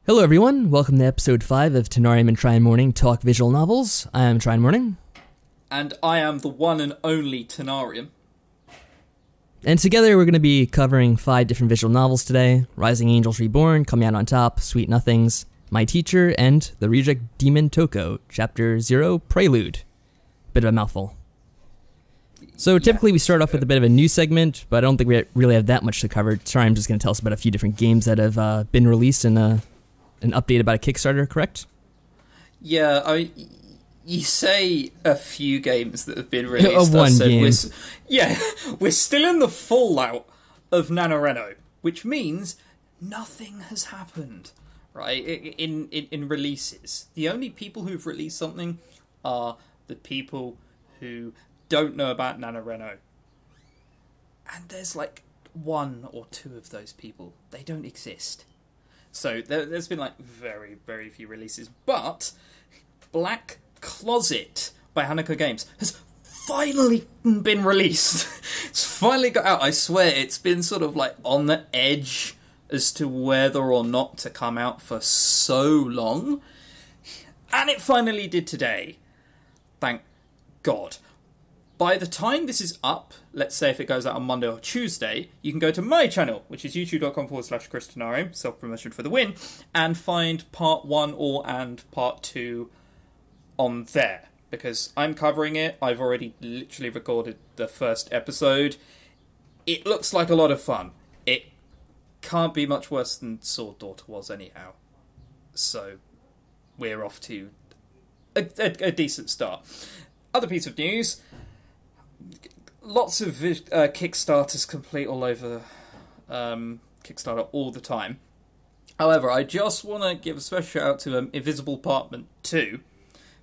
Hello everyone, welcome to episode 5 of Tenarium Tryinmorning Talk Visual Novels. I am Tryinmorning. And I am the one and only Tenarium. And together we're going to be covering 5 different visual novels today. Rising Angels Reborn, Coming Out on Top, Sweet Nothings, My Teacher, and The Reject Demon Toko, Chapter 0, Prelude. Bit of a mouthful. So typically we start off with a bit of a news segment, but I don't think we really have that much to cover. Tenarium's just going to tell us about a few different games that have been released and an update about a Kickstarter, correct? Yeah, you say a few games that have been released. Of one game. We're still in the fallout of NaNoRenO, which means nothing has happened, right, in releases. The only people who've released something are the people who don't know about NaNoRenO. And there's like 1 or 2 of those people. They don't exist. So there's been like very, very few releases. But Black Closet by Hanako Games has finally been released. It's finally got out. I swear it's been sort of like on the edge as to whether or not to come out for so long. And it finally did today. Thank God. By the time this is up, let's say if it goes out on Monday or Tuesday, you can go to my channel, which is youtube.com/ChrisTenarium, self-promotion for the win, and find part 1 and part 2 on there. Because I'm covering it, I've already literally recorded the first episode. It looks like a lot of fun. It can't be much worse than Sword Daughter was anyhow. So, we're off to a decent start. Other piece of news... Lots of Kickstarters complete all over Kickstarter all the time. However, I just want to give a special shout out to Invisible Apartment 2,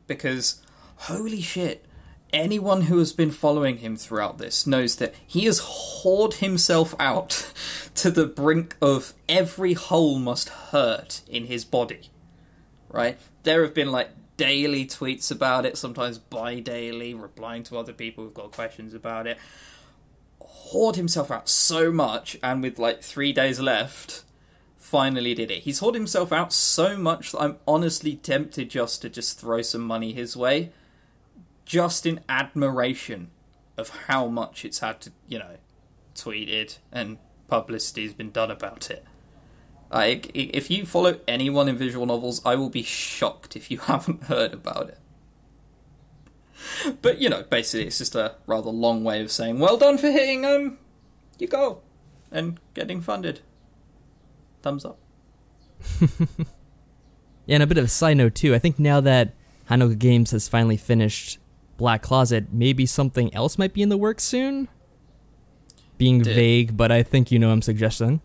because, holy shit, anyone who has been following him throughout this knows that he has hoard himself out to the brink of every hole must hurt in his body. Right? There have been, like, daily tweets about it, sometimes bi-daily, replying to other people who've got questions about it. Hoard himself out so much, and with like 3 days left, finally did it. He's hoarded himself out so much that I'm honestly tempted just to throw some money his way, just in admiration of how much it's had to, tweeted and publicity's been done about it. If you follow anyone in visual novels, I will be shocked if you haven't heard about it. But, basically it's just a rather long way of saying, well done for hitting your goal and getting funded. Thumbs up. Yeah, and a bit of a side note too, I think now that Hanako Games has finally finished Black Closet, maybe something else might be in the works soon? Being vague, but I think you know I'm suggesting.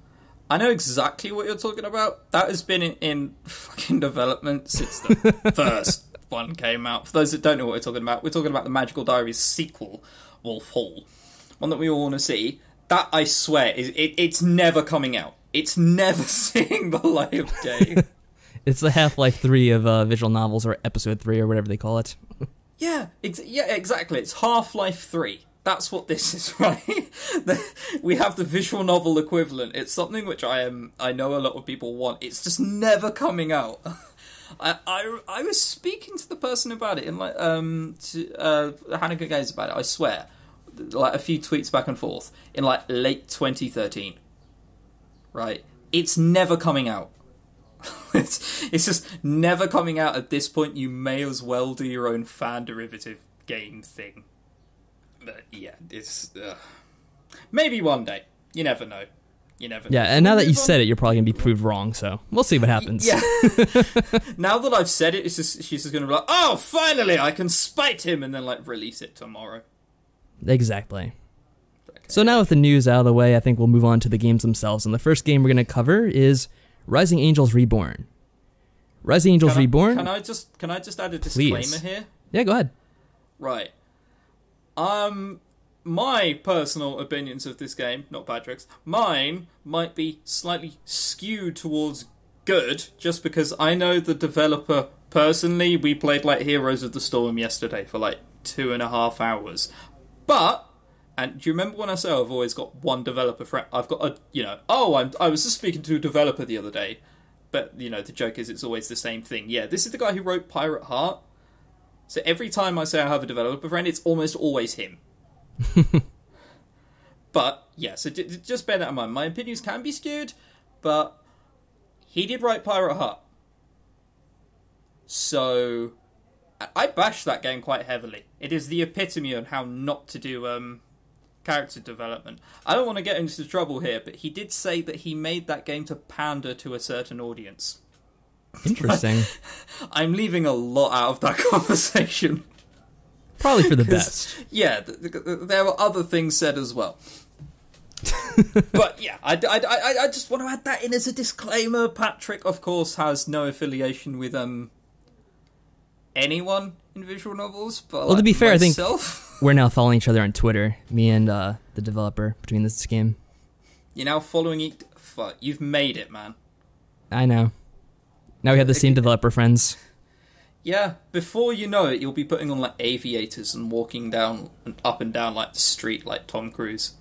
I know exactly what you're talking about. That has been in fucking development since the first one came out. For those that don't know what we're talking about the Magical Diaries sequel, Wolf Hall. One that we all want to see. That, I swear, it's never coming out. It's never seeing the light of day. It's the Half-Life 3 of visual novels, or Episode 3, or whatever they call it. Yeah, exactly. It's Half-Life 3. That's what this is, right? We have the visual novel equivalent. It's something which I know a lot of people want. It's just never coming out. I was speaking to the person about it in Hanako Games about it. I swear, like a few tweets back and forth in like late 2013. Right? It's never coming out. It's just never coming out. At this point, you may as well do your own fan derivative game thing. But yeah, it's maybe one day. You never know. Yeah, and now that you said it, you're probably gonna be proved wrong. So we'll see what happens. Yeah. Now that I've said it, she's just gonna be like, "Oh, finally, I can spite him," and then like release it tomorrow. Exactly. Okay. So now with the news out of the way, I think we'll move on to the games themselves. And the first game we're gonna cover is Rising Angels Reborn. Rising Angels Reborn. Can I just add a disclaimer here? Yeah, go ahead. Right. My personal opinions of this game, not Patrick's, mine might be slightly skewed towards good, just because I know the developer personally. We played like Heroes of the Storm yesterday for like 2.5 hours. But, and do you remember when I said I've always got one developer friend? I've got a, I was just speaking to a developer the other day, but, you know, the joke is it's always the same thing. Yeah, this is the guy who wrote Pirate Heart. So every time I say I have a developer friend, it's almost always him. But, yeah, so just bear that in mind. My opinions can be skewed, but he did write Pirate Heart. So I bashed that game quite heavily. It is the epitome on how not to do character development. I don't want to get into trouble here, but he did say that he made that game to pander to a certain audience. Interesting. I'm leaving a lot out of that conversation. Probably for the best. Yeah, there were other things said as well. But yeah, I just want to add that in as a disclaimer. Patrick, of course, has no affiliation with anyone in visual novels. But well, to be fair, myself, I think we're now following each other on Twitter. Me and the developer between this game. You're now following each. Fuck, you've made it, man. I know. Now we have the same developer friends. Yeah, before you know it, you'll be putting on like aviators and walking down and up and down like the street like Tom Cruise.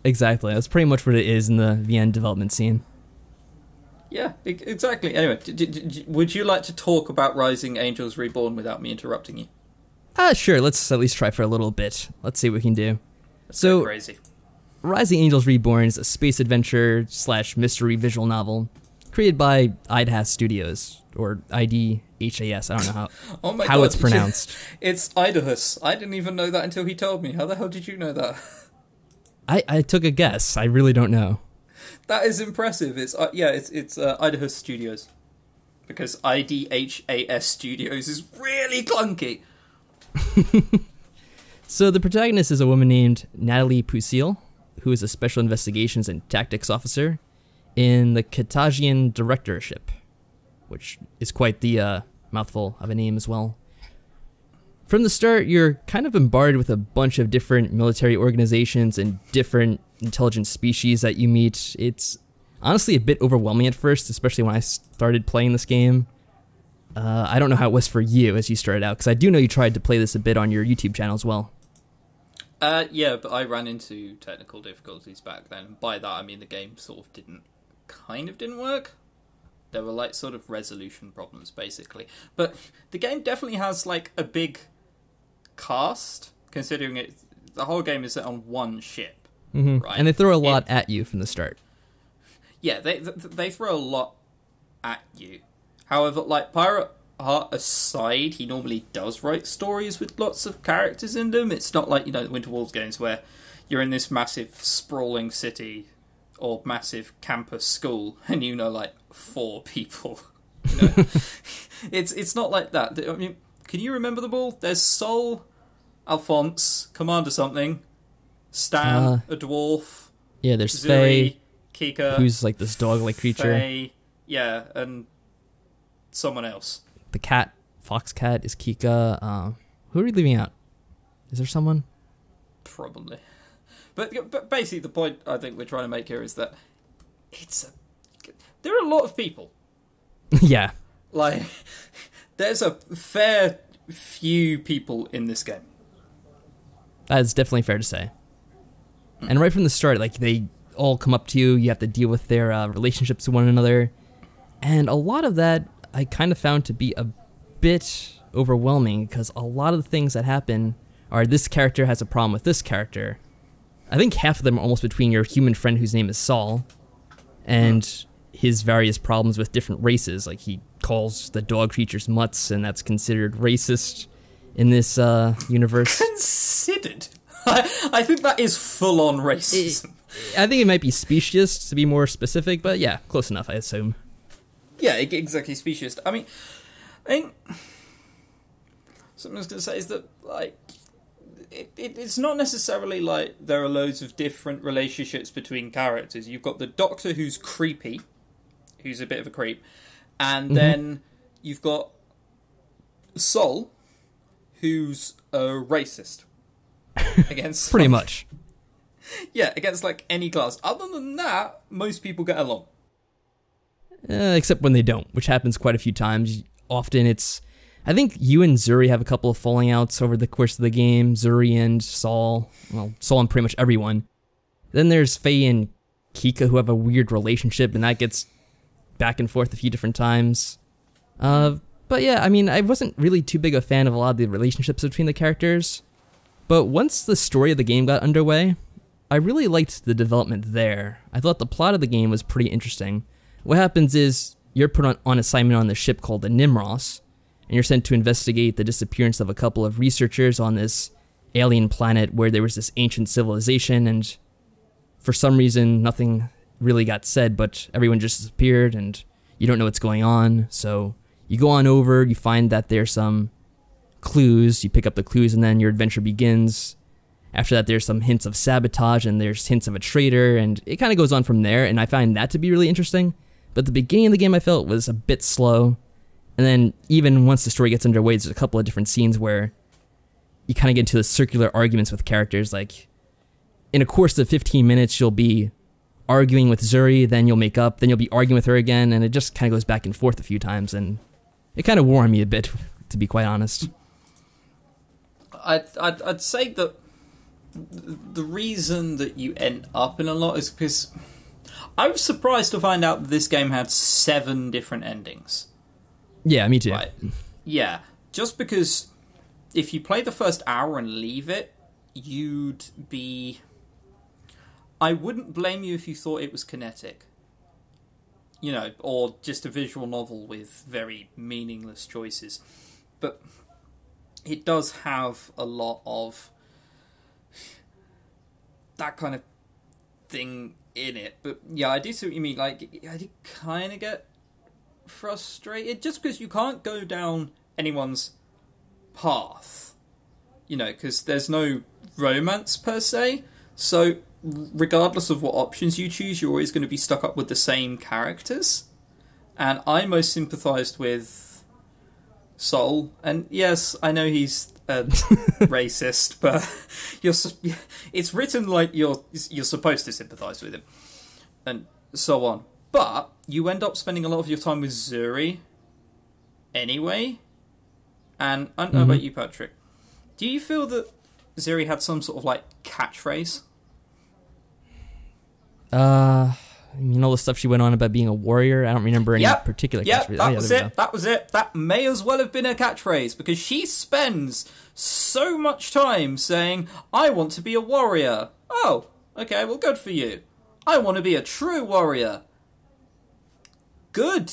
Exactly. That's pretty much what it is in the VN development scene. Yeah, exactly. Anyway, would you like to talk about Rising Angels Reborn without me interrupting you? Sure. Let's at least try for a little bit. Let's see what we can do. Let's go crazy. Rising Angels Reborn is a space adventure / mystery visual novel created by IDHAS Studios, or IDHAS. I don't know how God, it's pronounced. It's IDHAS. I didn't even know that until he told me. How the hell did you know that? I took a guess. I really don't know. That is impressive. It's IDHAS Studios, because IDHAS Studios is really clunky. So the protagonist is a woman named Natalie Pusil, who is a special investigations and tactics officer in the Katagian Directorship, which is quite the mouthful of a name as well. From the start, you're kind of bombarded with a bunch of different military organizations and different intelligent species that you meet. It's honestly a bit overwhelming at first, especially when I started playing this game. I don't know how it was for you as you started out, because I do know you tried to play this a bit on your YouTube channel as well. Yeah, but I ran into technical difficulties back then. By that, I mean the game sort of didn't work. There were like sort of resolution problems, basically. But the game definitely has like a big cast, considering the whole game is set on one ship, right? And they throw a lot at you from the start. Yeah, they throw a lot at you. However, like Pirate Heart aside, he normally does write stories with lots of characters in them. It's not like, you know, the Winter Walls games where you're in this massive sprawling city or massive campus school and you know like 4 people. You know? It's not like that. I mean, can you remember them all? There's Sol, Alphonse, Commander something, Stan, a dwarf. Yeah, there's Zuri, Faye, Kika, who's like this dog-like creature. Faye, yeah, and someone else. The cat, Fox Cat, is Kika. Who are we leaving out? Is there someone? Probably. But basically the point I think we're trying to make here is that there are a lot of people. Yeah. Like, there's a fair few people in this game. That's definitely fair to say. And right from the start, like, they all come up to you, you have to deal with their relationships with one another. And a lot of that I kind of found to be a bit overwhelming, because a lot of the things that happen are this character has a problem with this character. I think half of them are almost between your human friend whose name is Saul and his various problems with different races. Like, he calls the dog creatures mutts, and that's considered racist in this universe. Considered? I think that is full-on racism. I think it might be specious, to be more specific, but yeah, close enough, I assume. Yeah, exactly, specious. I mean, something I was going to say is that, like, it's not necessarily like there are loads of different relationships between characters. You've got the Doctor, who's creepy, who's a bit of a creep, and then you've got Sol, who's a racist. Against pretty much. Yeah, against like any class. Other than that, most people get along. Except when they don't, which happens quite a few times. Often it's... I think you and Zuri have a couple of falling outs over the course of the game. Zuri and Saul. Well, Saul and pretty much everyone. Then there's Faye and Kika, who have a weird relationship, and that gets back and forth a few different times. But yeah, I mean, I wasn't really too big a fan of a lot of the relationships between the characters. But once the story of the game got underway, I really liked the development there. I thought the plot of the game was pretty interesting. What happens is you're put on assignment on the ship called the Nimros, and you're sent to investigate the disappearance of a couple of researchers on this alien planet where there was this ancient civilization, and for some reason nothing really got said, but everyone just disappeared and you don't know what's going on. So you go on over, you find that there's some clues, you pick up the clues, and then your adventure begins. After that, there's some hints of sabotage and there's hints of a traitor, and it kind of goes on from there, and I find that to be really interesting. But the beginning of the game I felt was a bit slow, and then even once the story gets underway, there's a couple of different scenes where you kind of get into the circular arguments with characters. Like, in a course of 15 minutes, you'll be arguing with Zuri, then you'll make up, then you'll be arguing with her again, and it just kind of goes back and forth a few times, and it kind of wore on me a bit, to be quite honest. I'd say that the reason that you end up in a lot is because I was surprised to find out that this game had 7 different endings. Yeah, me too. Right. Yeah, just because if you play the first hour and leave it, you'd be... I wouldn't blame you if you thought it was kinetic. You know, or just a visual novel with very meaningless choices. But it does have a lot of that kind of thing in it. But yeah, I do see what you mean. Like, I did kind of get frustrated just because you can't go down anyone's path. You know, because there's no romance per se. So regardless of what options you choose, you're always going to be stuck up with the same characters. And I most sympathised with Sol. And yes, I know he's racist, but it's written like you're supposed to sympathise with him, and so on. But you end up spending a lot of your time with Zuri anyway. And I don't know about you, Patrick. Do you feel that Zuri had some sort of like catchphrase? I mean, all the stuff she went on about being a warrior, I don't remember any particular catchphrase. That was it. That may as well have been a catchphrase, because she spends so much time saying, I want to be a warrior. Oh, okay, well, good for you. I want to be a true warrior. Good.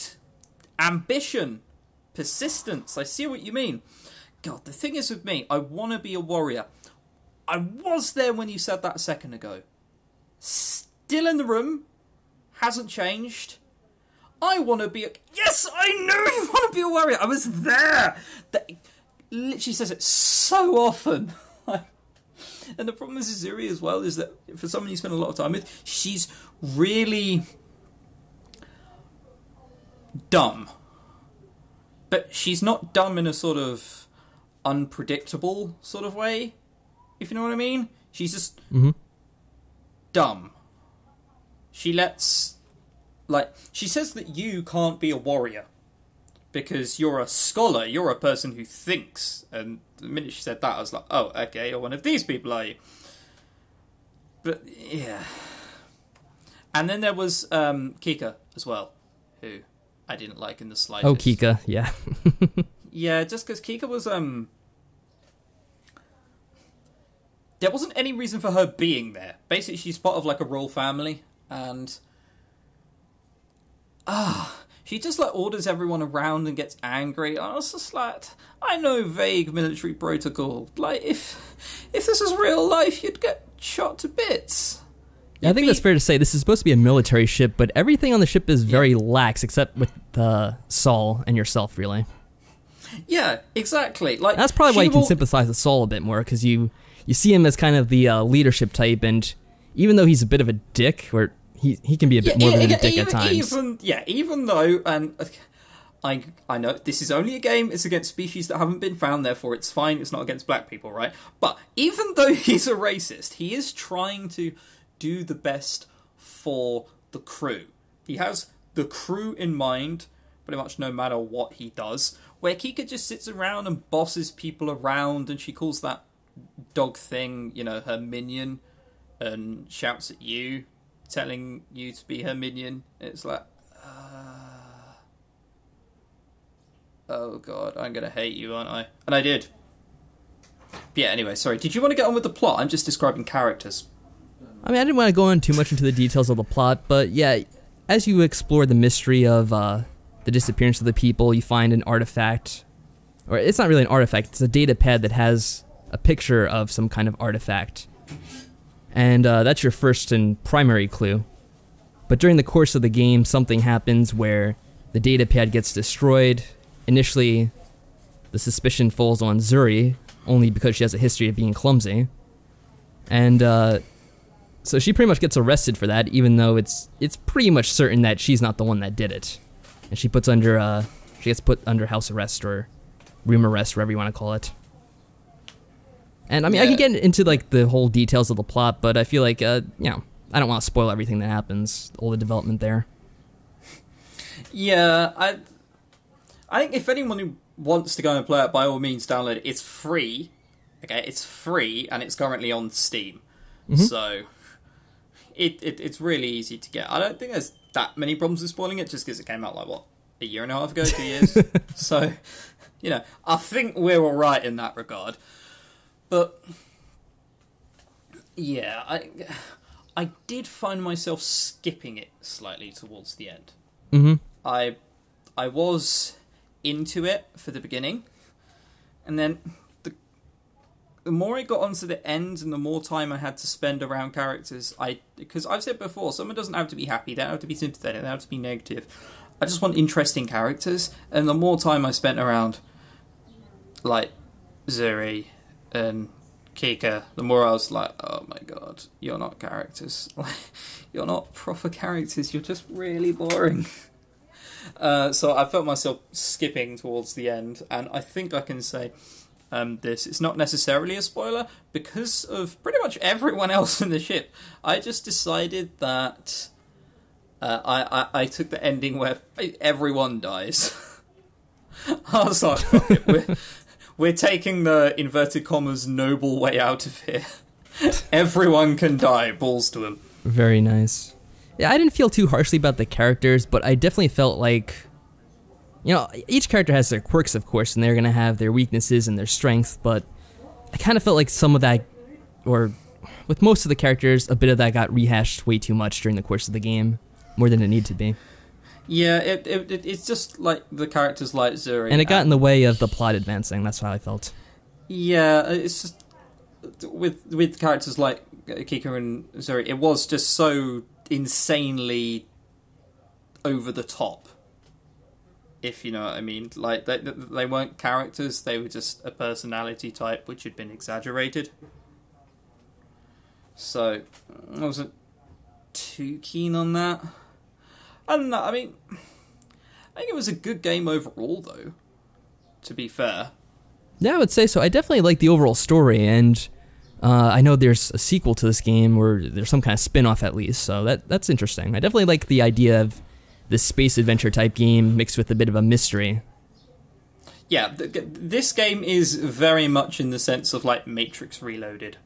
Ambition. Persistence. I see what you mean. God, the thing is with me, I want to be a warrior. I was there when you said that a second ago. Still in the room. Hasn't changed. I want to be a... Yes, I know you want to be a warrior. I was there. That literally says it so often. And the problem with Zuri as well is that for someone you spend a lot of time with, she's really dumb. But she's not dumb in a sort of unpredictable sort of way, if you know what I mean. She's just dumb. She lets... Like, she says that you can't be a warrior because you're a scholar, you're a person who thinks. And the minute she said that, I was like, oh, okay, you're one of these people, are you? But, yeah. And then there was Kika as well, who I didn't like in the slightest. Oh, Kika, yeah. Yeah, just because Kika was... There wasn't any reason for her being there. Basically, she's part of, like, a royal family, and... she just, like, orders everyone around and gets angry. I was just like, I know vague military protocol. Like, if this is real life, you'd get shot to bits. Yeah, I think that's fair to say. This is supposed to be a military ship, but everything on the ship is very lax, except with Sol and yourself, really. Yeah, exactly. Like, that's probably why you can sympathize with Sol a bit more, because you see him as kind of the leadership type, and even though he's a bit of a dick, or he can be a bit more of a dick at times. Even though, and I know this is only a game, it's against species that haven't been found, therefore it's fine, it's not against black people, right? But even though he's a racist, he is trying to do the best for the crew. He has the crew in mind, pretty much no matter what he does, where Kika just sits around and bosses people around, and she calls that dog thing, you know, her minion, and shouts at you, telling you to be her minion. It's like, Oh god, I'm gonna hate you, aren't I? And I did. But yeah, anyway, sorry. Did you want to get on with the plot? I'm just describing characters. I mean, I didn't want to go on too much into the details of the plot, but yeah, as you explore the mystery of the disappearance of the people, you find an artifact. Or it's not really an artifact, it's a data pad that has a picture of some kind of artifact. And that's your first and primary clue. But during the course of the game, something happens where the data pad gets destroyed. Initially, the suspicion falls on Zuri, only because she has a history of being clumsy. And so she pretty much gets arrested for that, even though it's pretty much certain that she's not the one that did it. And she gets put under house arrest or room arrest, whatever you want to call it. And I mean, I can get into like the whole details of the plot, but I feel like I don't want to spoil everything that happens, all the development there. Yeah, I think if anyone who wants to go and play it, by all means download it. It's free. Okay, it's free and it's currently on Steam. Mm-hmm. So it's really easy to get. I don't think there's that many problems with spoiling it, just because it came out like, what, a year and a half ago, 2 years? So, I think we're alright in that regard. But, yeah, I did find myself skipping it slightly towards the end. Mm-hmm. I was into it for the beginning, and then the more I got onto the end and the more time I had to spend around characters, because I've said before, someone doesn't have to be happy, they don't have to be sympathetic, they don't have to be negative. I just want interesting characters, and the more time I spent around, like, Zuri and Kika, the more I was like, oh my god, you're not characters. You're not proper characters, you're just really boring. So I felt myself skipping towards the end, and I think I can say this. It's not necessarily a spoiler, because of pretty much everyone else in the ship. I just decided that I took the ending where everyone dies. I was like, fuck it, we're taking the, inverted commas, noble way out of here. Everyone can die, balls to them. Very nice. Yeah, I didn't feel too harshly about the characters, but I definitely felt like, each character has their quirks, of course, and they're going to have their weaknesses and their strengths, but I kind of felt like some of that, or with most of the characters, a bit of that got rehashed way too much during the course of the game, more than it needed to be. Yeah, it's just like the characters like Zuri. And it got in the way of the plot advancing, that's how I felt. Yeah, it's just, with characters like Kika and Zuri, it was just so insanely over the top, if you know what I mean. Like, they weren't characters, they were just a personality type which had been exaggerated. So, I wasn't too keen on that. I don't know, I mean, I think it was a good game overall, though, to be fair. Yeah, I would say so. I definitely like the overall story, and I know there's a sequel to this game, or there's some kind of spin-off at least, so that's interesting. I definitely like the idea of this space adventure type game mixed with a bit of a mystery. Yeah, this game is very much in the sense of, like, Matrix Reloaded.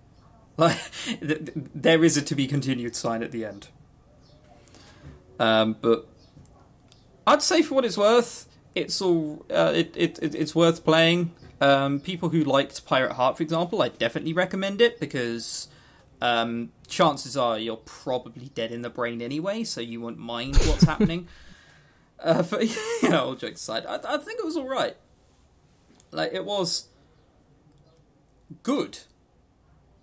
Like, there is a to be continued sign at the end. But I'd say for what it's worth, it's worth playing. People who liked Pirate Heart, for example, I definitely recommend it, because chances are you're probably dead in the brain anyway, so you won't mind what's happening. But all jokes aside, I think it was alright. Like, it was good,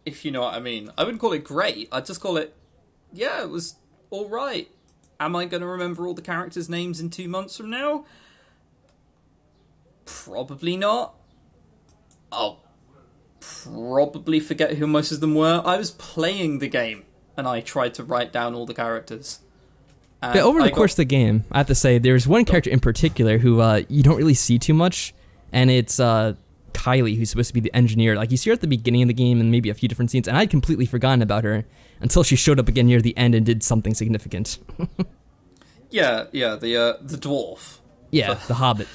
if you know what I mean. I wouldn't call it great, I'd just call it, it was alright. Am I going to remember all the characters' names in 2 months from now? Probably not. I'll probably forget who most of them were. I was playing the game, and I tried to write down all the characters. But over the course of the game, I have to say, there's one character in particular who you don't really see too much, and it's Kylie, who's supposed to be the engineer. Like, you see her at the beginning of the game and maybe a few different scenes, and I'd completely forgotten about her until she showed up again near the end and did something significant. the dwarf. Yeah, the Hobbit.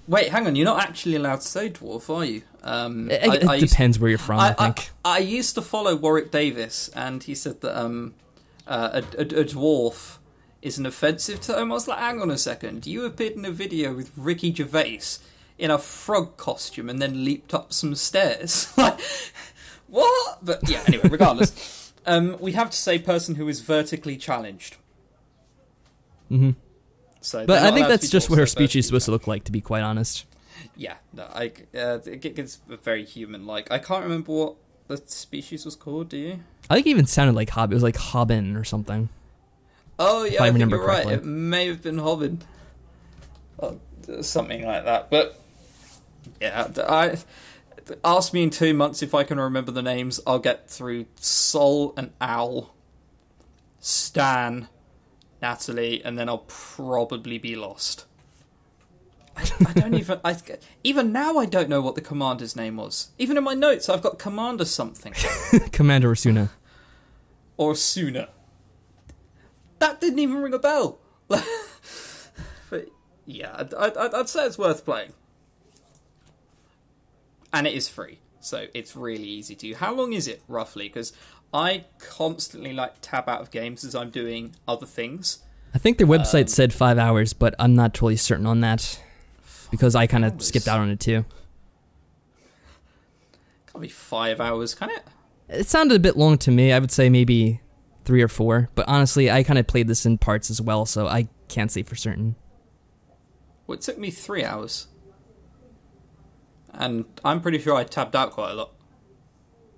Wait, hang on, you're not actually allowed to say dwarf, are you? It depends where you're from, I think. I used to follow Warwick Davis, and he said that a dwarf is an offensive term. I was like, hang on a second. You appeared in a video with Ricky Gervais in a frog costume and then leaped up some stairs. Like, what? But yeah, anyway, regardless. We have to say person who is vertically challenged. Mm-hmm. So but I think that's just what her speech is supposed to look like, to be quite honest. Yeah, no, it gets very human-like. I can't remember what the species was called, do you? I think it even sounded like Hobbit. It was like Hobbin or something. Oh, yeah, I think you're correctly. right. It may have been Hobbin. Or something like that. But, yeah, ask me in 2 months if I can remember the names. I'll get through Sol and Owl, Stan, Natalie, and then I'll probably be lost. I don't even now I don't know what the commander's name was. Even in my notes, I've got Commander something. Commander Osuna. Or Suna. That didn't even ring a bell. But yeah, I'd say it's worth playing. And it is free, so it's really easy to. How long is it, roughly? Because I constantly tab out of games as I'm doing other things. I think their website said 5 hours, but I'm not totally certain on that. Because I kind of skipped out on it too. Can't be 5 hours, can it? It sounded a bit long to me. I would say maybe 3 or 4. But honestly, I kind of played this in parts as well, so I can't say for certain. Well, it took me 3 hours. And I'm pretty sure I tabbed out quite a lot.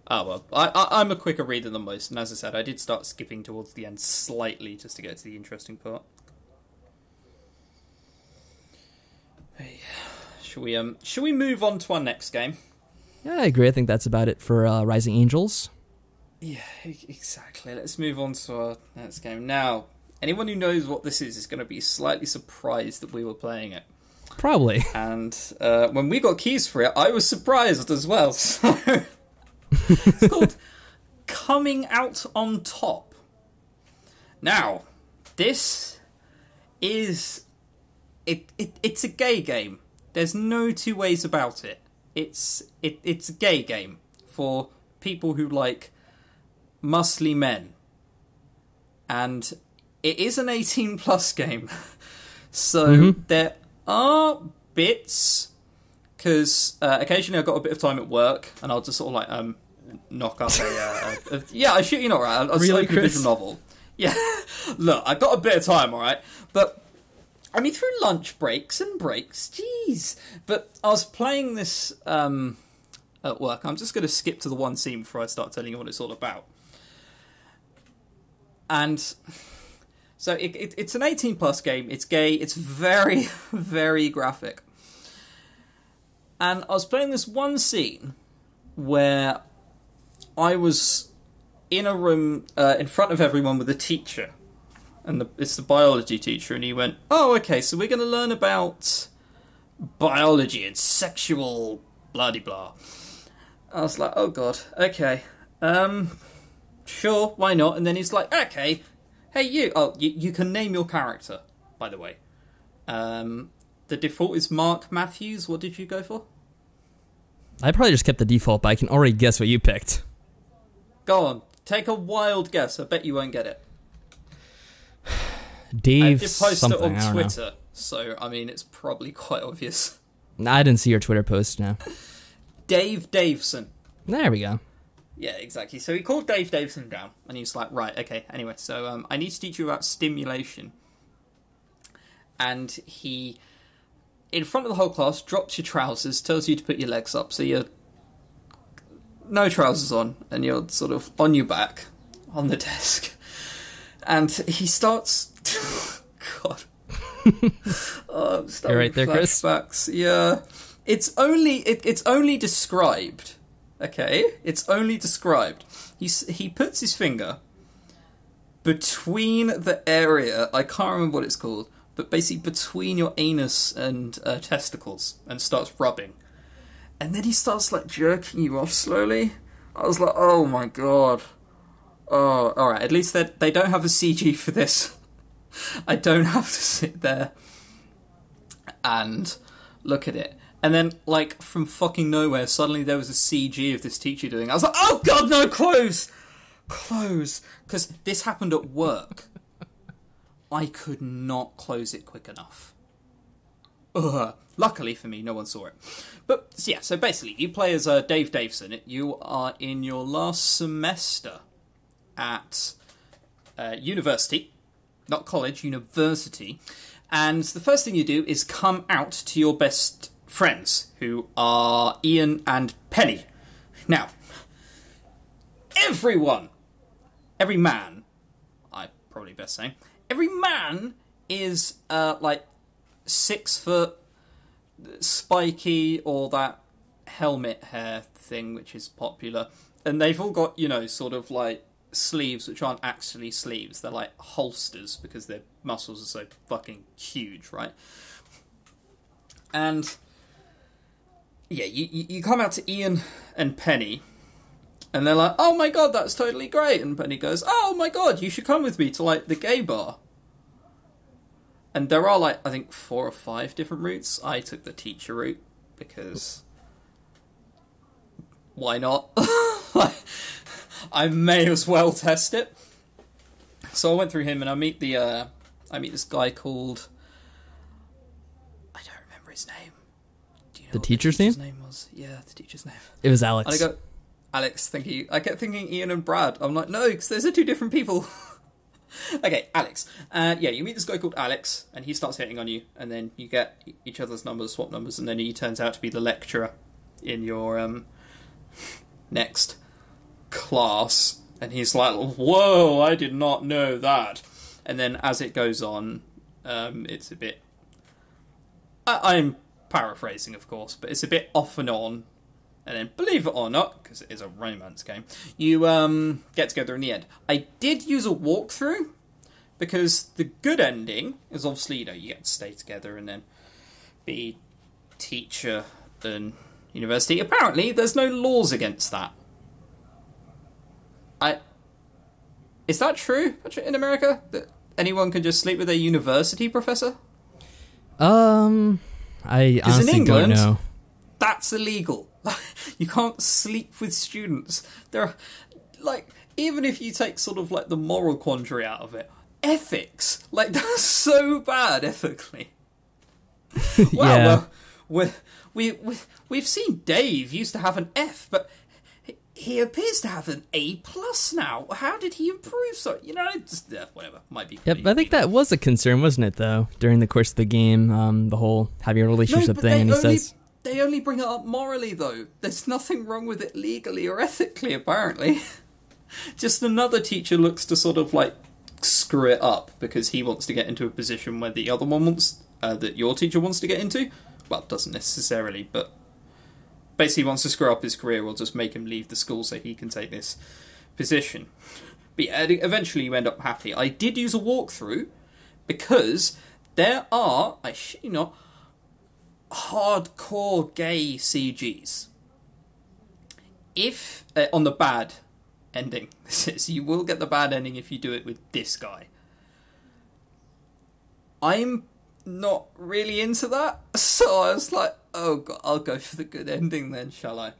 Oh, well, I'm a quicker reader than most, and as I said, I did start skipping towards the end slightly just to get to the interesting part. Should we move on to our next game? Yeah, I agree. I think that's about it for Rising Angels. Yeah, exactly. Let's move on to our next game. Now, anyone who knows what this is going to be slightly surprised that we were playing it. Probably. And when we got keys for it, I was surprised as well. So it's called Coming Out on Top. Now, this is... It's a gay game. There's no two ways about it. It's a gay game for people who like muscly men. And it is an 18 plus game. So there are bits, because occasionally I've got a bit of time at work and I'll just sort of knock up yeah, I shit you not, right? I'll really, open a visual novel. Yeah, look, I've got a bit of time, alright? But I mean, through lunch breaks, jeez. But I was playing this at work. I'm just going to skip to the one scene before I start telling you what it's all about. And so it's an 18-plus game. It's gay. It's very, very graphic. And I was playing this one scene where I was in a room in front of everyone with a teacher. And it's the biology teacher, and he went, oh, okay, so we're going to learn about biology and sexual blah-de-blah. I was like, oh, God, okay, sure, why not? And then he's like, okay, hey, you can name your character, by the way. The default is Mark Matthews. What did you go for? I probably just kept the default, but I can already guess what you picked. Go on, take a wild guess. I bet you won't get it. Dave I did post something, it on Twitter, so, I mean, it's probably quite obvious. I didn't see your Twitter post now. Dave Davison. There we go. Yeah, exactly. So he called Dave Davison down, and he was like, right, okay, anyway, so I need to teach you about stimulation. And he, in front of the whole class, drops your trousers, tells you to put your legs up, so you're no trousers on, and you're sort of on your back, on the desk. And he starts... God. I'm starting You're right there, flashbacks. Chris. Yeah. It's only described. Okay? It's only described. He puts his finger between the area, I can't remember what it's called, but basically between your anus and testicles, and starts rubbing. And then he starts, jerking you off slowly. I was like, oh my God. Oh, alright, at least they don't have a CG for this. I don't have to sit there and look at it. And then, from fucking nowhere, suddenly there was a CG of this teacher doing it. I was like, oh God, no, close! Close! Because this happened at work. I could not close it quick enough. Ugh. Luckily for me, no one saw it. But yeah, so basically, you play as Dave Davison. You are in your last semester at university, not college, university. And the first thing you do is come out to your best friends, who are Ian and Penny. Now, every man, I probably best say, every man is like 6 foot, spiky, or that helmet hair thing which is popular, and they've all got, sort of like sleeves which aren't actually sleeves, they're like holsters because their muscles are so fucking huge, right? And yeah, you come out to Ian and Penny, and they're like, oh my god, that's totally great, and Penny goes, oh my god, you should come with me to like the gay bar. And there are, like, I think 4 or 5 different routes. I took the teacher route, because why not? I may as well test it. So I went through him, and I meet this guy called, I don't remember his name. Do you know the what teacher's the teacher's name was? Yeah, the teacher's name. It was Alex. And I go, Alex, thank you. I kept thinking Ian and Brad. I'm like, no, because those are 2 different people. Okay, Alex. Yeah, you meet this guy called Alex, and he starts hitting on you, and then you get each other's numbers, swap numbers, and then he turns out to be the lecturer in your next class, and he's like, whoa, I did not know that. And then as it goes on, it's a bit... I'm paraphrasing, of course, but it's a bit off and on. And then, believe it or not, because it is a romance game, you get together in the end. I did use a walkthrough, because the good ending is obviously, you get to stay together and then be teacher and university. Apparently, there's no laws against that. Is that true in America? That anyone can just sleep with a university professor? I honestly in England, don't know. That's illegal. You can't sleep with students. There are, like, even if you take sort of like the moral quandary out of it, ethics, like, that's so bad ethically. Well, Yeah. we've seen Dave used to have an F, but he appears to have an A+ now. How did he improve? So, just, whatever. Might be. Yep, I think that was a concern, wasn't it, though, during the course of the game, the whole having a relationship thing, and he says... They only bring it up morally, though. There's nothing wrong with it legally or ethically, apparently. Just another teacher looks to sort of, like, screw it up because he wants to get into a position where the other one wants... that your teacher wants to get into. Well, doesn't necessarily, but... basically wants to screw up his career or just make him leave the school so he can take this position. But yeah, eventually you end up happy. I did use a walkthrough because there are, I shit you not, hardcore gay CGs. If, on the bad ending, so you will get the bad ending if you do it with this guy. I'm not really into that, so I was like, oh god, I'll go for the good ending then, shall I?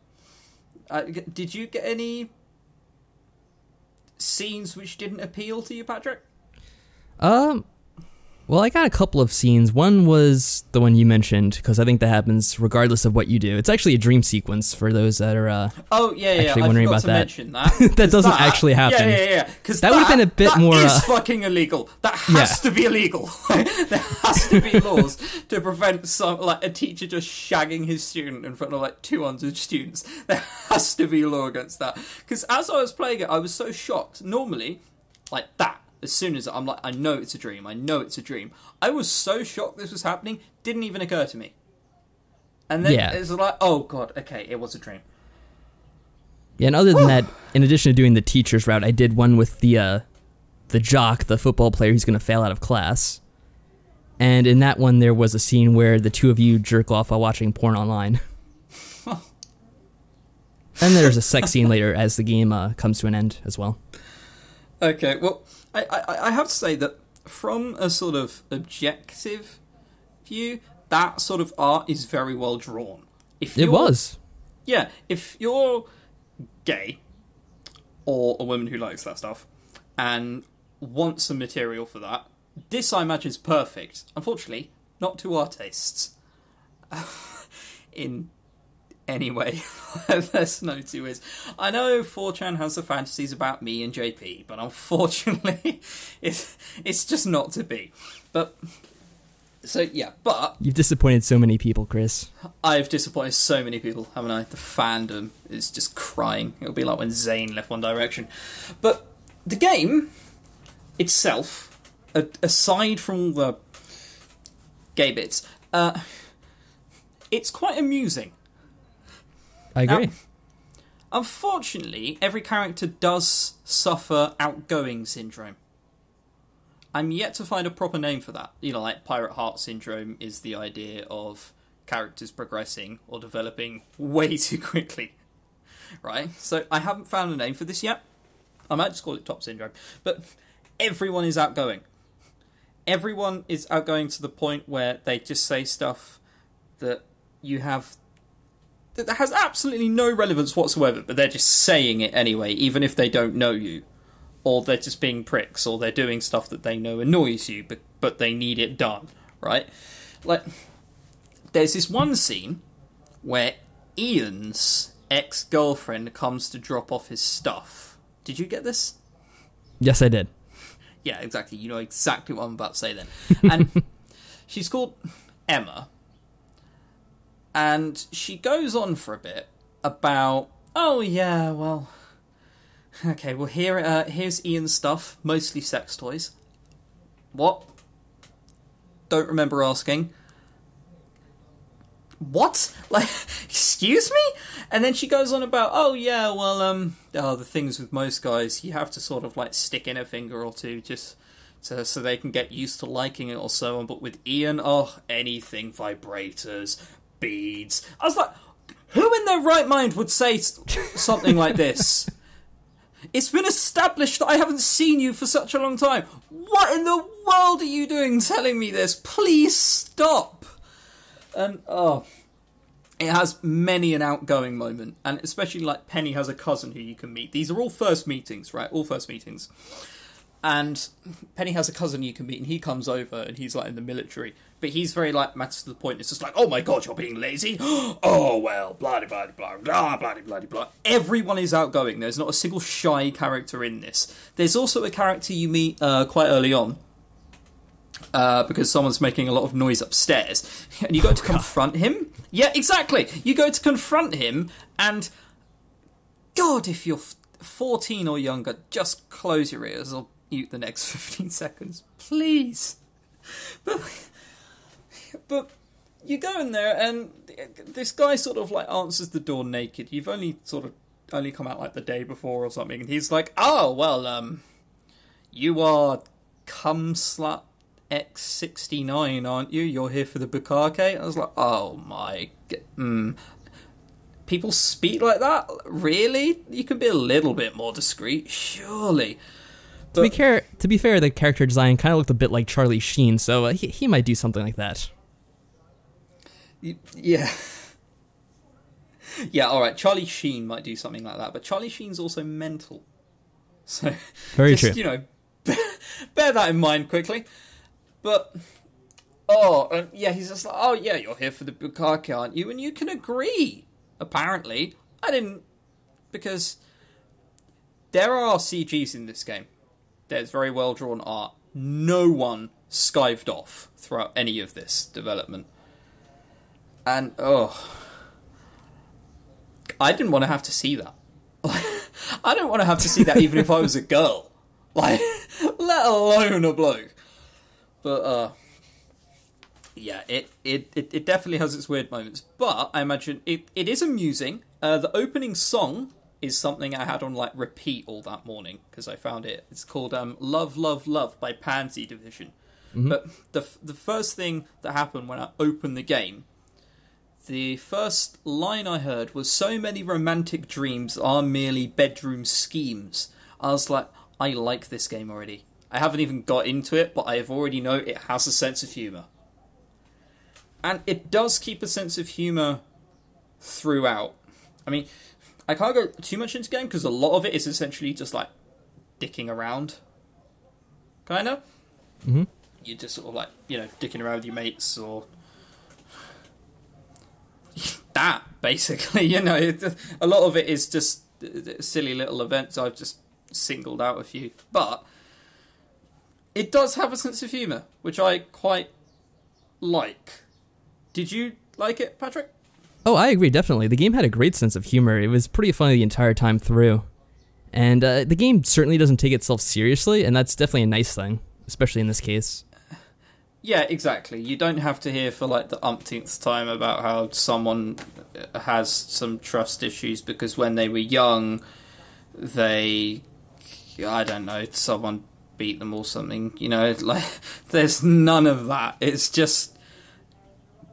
Did you get any scenes which didn't appeal to you, Patrick? Well, I got a couple of scenes. One was the one you mentioned, because I think that happens regardless of what you do. It's actually a dream sequence for those that are actually wondering about that. Mention that. That doesn't actually happen. Yeah. Because that would have been a bit more... That is fucking illegal. That has to be illegal. There has to be laws to prevent a teacher just shagging his student in front of 200 students. There has to be a law against that. Because as I was playing it, I was so shocked. Normally, as soon as I'm like, I know it's a dream. I was so shocked this was happening, didn't even occur to me. And then it's like, oh god, okay, it was a dream. Yeah, and other than that, in addition to doing the teacher's route, I did one with the jock, the football player who's going to fail out of class. And in that one, there was a scene where the two of you jerk off while watching porn online. And there's a sex scene later as the game comes to an end as well. Okay, well, I have to say that from a sort of objective view, that sort of art is very well drawn. It was. Yeah, if you're gay, or a woman who likes that stuff, and wants some material for that, this, I imagine, is perfect. Unfortunately, not to our tastes. In any way. There's no two ways. I know 4chan has the fantasies about me and JP, but unfortunately, it's just not to be. But... So, yeah, but... You've disappointed so many people, Chris. I've disappointed so many people, haven't I? The fandom is just crying. It'll be like when Zayn left One Direction. But the game itself, aside from the gay bits, it's quite amusing. I agree. Now, unfortunately, every character does suffer outgoing syndrome. I'm yet to find a proper name for that. You know, like Pirate Heart Syndrome is the idea of characters progressing or developing way too quickly. Right? So I haven't found a name for this yet. I might just call it Top Syndrome. But everyone is outgoing. Everyone is outgoing to the point where they just say stuff that you have... that has absolutely no relevance whatsoever, but they're just saying it anyway, even if they don't know you. Or they're just being pricks, or they're doing stuff that they know annoys you, but they need it done, right? Like, there's this one scene where Ian's ex-girlfriend comes to drop off his stuff. Did you get this? Yes, I did. Yeah, exactly. You know exactly what I'm about to say then. And she's called Emma. And she goes on for a bit about, oh yeah, well... Okay, well here's Ian's stuff, mostly sex toys. What? Don't remember asking. What? Like, excuse me? And then she goes on about, oh yeah, well, the things with most guys, you have to sort of like stick in a finger or two just so they can get used to liking it or so on. But with Ian, anything, vibrators, beads. I was like, who in their right mind would say something like this? It's been established that I haven't seen you for such a long time. What in the world are you doing telling me this? Please stop. And, it has many an outgoing moment. And especially, like, Penny has a cousin who you can meet. These are all first meetings, right? All first meetings. And Penny has a cousin you can meet, and he comes over, and he's, like, in the military. But he's very, like, matters to the point. It's just like, oh my god, you're being lazy? Oh, well, blah, blah, blah, blah, blah, blah, blah. Everyone is outgoing. There's not a single shy character in this. There's also a character you meet quite early on, because someone's making a lot of noise upstairs. And you go to confront him. Yeah, exactly. You go to confront him, and... God, if you're 14 or younger, just close your ears or mute the next 15 seconds. Please. But you go in there, and this guy sort of, like, answers the door naked. You've only come out, like, the day before or something, and he's like, oh, well, you are Cumslut X69, aren't you? You're here for the Bukake? I was like, oh my... People speak like that? Really? You can be a little bit more discreet, surely. But, to be fair, the character design kind of looked a bit like Charlie Sheen, so he might do something like that. Yeah. Yeah, alright, Charlie Sheen might do something like that, but Charlie Sheen's also mental. So, very true. You know, bear that in mind quickly. But, yeah, he's just like, oh yeah, you're here for the Bukake, aren't you? And you can agree, apparently. I didn't, because there are CGs in this game. There's very well-drawn art. No one skived off throughout any of this development. And, I didn't want to have to see that. I don't want to have to see that even if I was a girl. Like, let alone a bloke. But, yeah, it definitely has its weird moments. But I imagine it is amusing. The opening song is something I had on, like, repeat all that morning, because I found it. It's called Love, Love, Love by Pansy Division. Mm-hmm. But the first thing that happened when I opened the game, the first line I heard was, so many romantic dreams are merely bedroom schemes. I was like, I like this game already. I haven't even got into it, but I already know it has a sense of humour. And it does keep a sense of humour throughout. I mean, I can't go too much into the game, because a lot of it is essentially just, like, dicking around. Kind of? Mm-hmm. you're just sort of like, you know, dicking around with your mates or that, basically. You know, a lot of it is just silly little events. I've just singled out a few, but it does have a sense of humour, which I quite like. Did you like it, Patrick? Oh, I agree, definitely. The game had a great sense of humor. It was pretty funny the entire time through. And the game certainly doesn't take itself seriously, and that's definitely a nice thing, especially in this case. Yeah, exactly. You don't have to hear for like the umpteenth time about how someone has some trust issues because when they were young, I don't know, someone beat them or something. You know, like there's none of that. It's just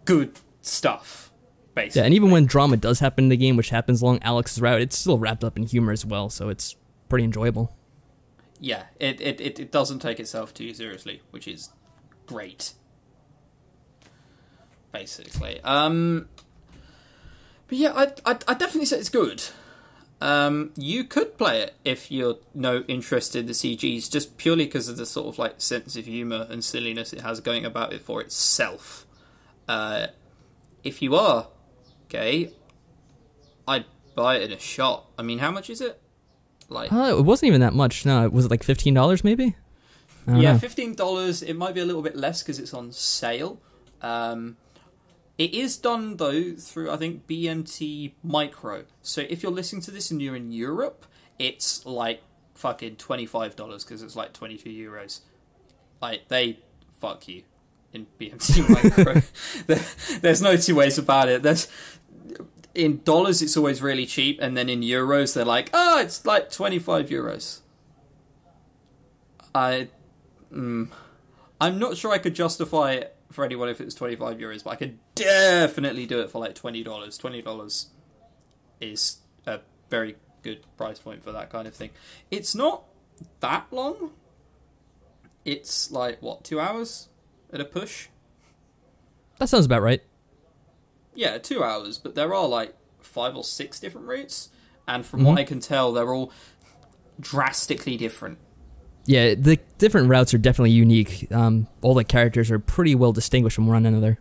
good stuff, basically. Yeah, and even when drama does happen in the game, which happens along Alex's route, it's still wrapped up in humor as well, so it's pretty enjoyable. Yeah, it doesn't take itself too seriously, which is great, basically. But yeah, I definitely say it's good. You could play it if you're no interested in the CGs, just purely because of the sort of like sense of humour and silliness it has going about it for itself. If you are gay, I'd buy it in a shot. I mean, how much is it? Like, it wasn't even that much. No, was it like $15 maybe? Yeah, $15. It might be a little bit less because it's on sale. It is done, though, through, I think, BMT Micro. So if you're listening to this and you're in Europe, it's like fucking $25 because it's like 22 euros. Like, they fuck you in BMT Micro. There's no two ways about it. In dollars, it's always really cheap, and then in euros, they're like, oh, it's like 25 euros. I'm not sure I could justify it for anyone if it was 25 euros, but I could definitely do it for like $20. $20 is a very good price point for that kind of thing. It's not that long. It's like, what, 2 hours at a push? That sounds about right. Yeah, 2 hours, but there are like 5 or 6 different routes, and from what I can tell, they're all drastically different. Yeah, the different routes are definitely unique. All the characters are pretty well distinguished from one another.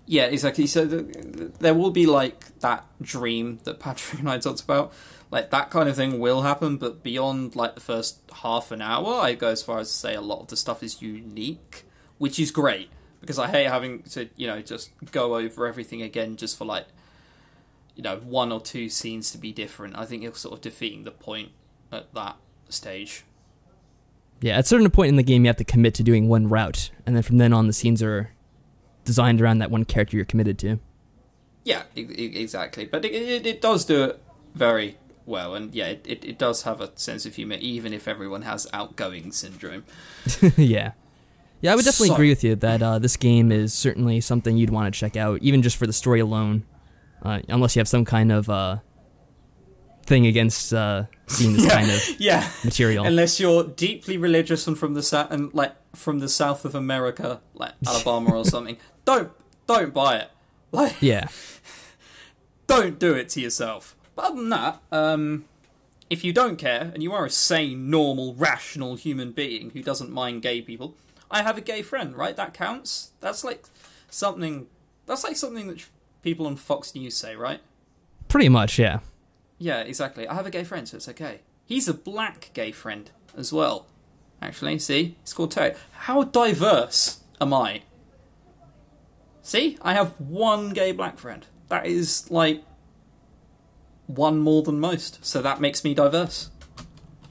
Yeah, exactly. So there will be like that dream that Patrick and I talked about. Like that kind of thing will happen, but beyond like the first half an hour, I go as far as to say a lot of the stuff is unique, which is great because I hate having to, you know, just go over everything again just for like, you know, 1 or 2 scenes to be different. I think it's sort of defeating the point at that stage. Yeah, at a certain point in the game, you have to commit to doing one route, and then from then on, the scenes are designed around that one character you're committed to. Yeah, exactly. But it does do it very well, and yeah, it does have a sense of humour, even if everyone has outgoing syndrome. Yeah. Yeah, I would definitely agree with you that this game is certainly something you'd want to check out, even just for the story alone, unless you have some kind of thing against seeing this kind of material. Unless you're deeply religious and from the south of America, like Alabama or something, don't buy it. Like, yeah, don't do it to yourself. But other than that, if you don't care and you are a sane, normal, rational human being who doesn't mind gay people, I have a gay friend, right? That counts. That's like something that people on Fox News say, right? Pretty much, yeah. Yeah, exactly. I have a gay friend, so it's okay. He's a black gay friend as well. Actually, see? It's called Toko. How diverse am I? See? I have one gay black friend. That is, like, one more than most. So that makes me diverse.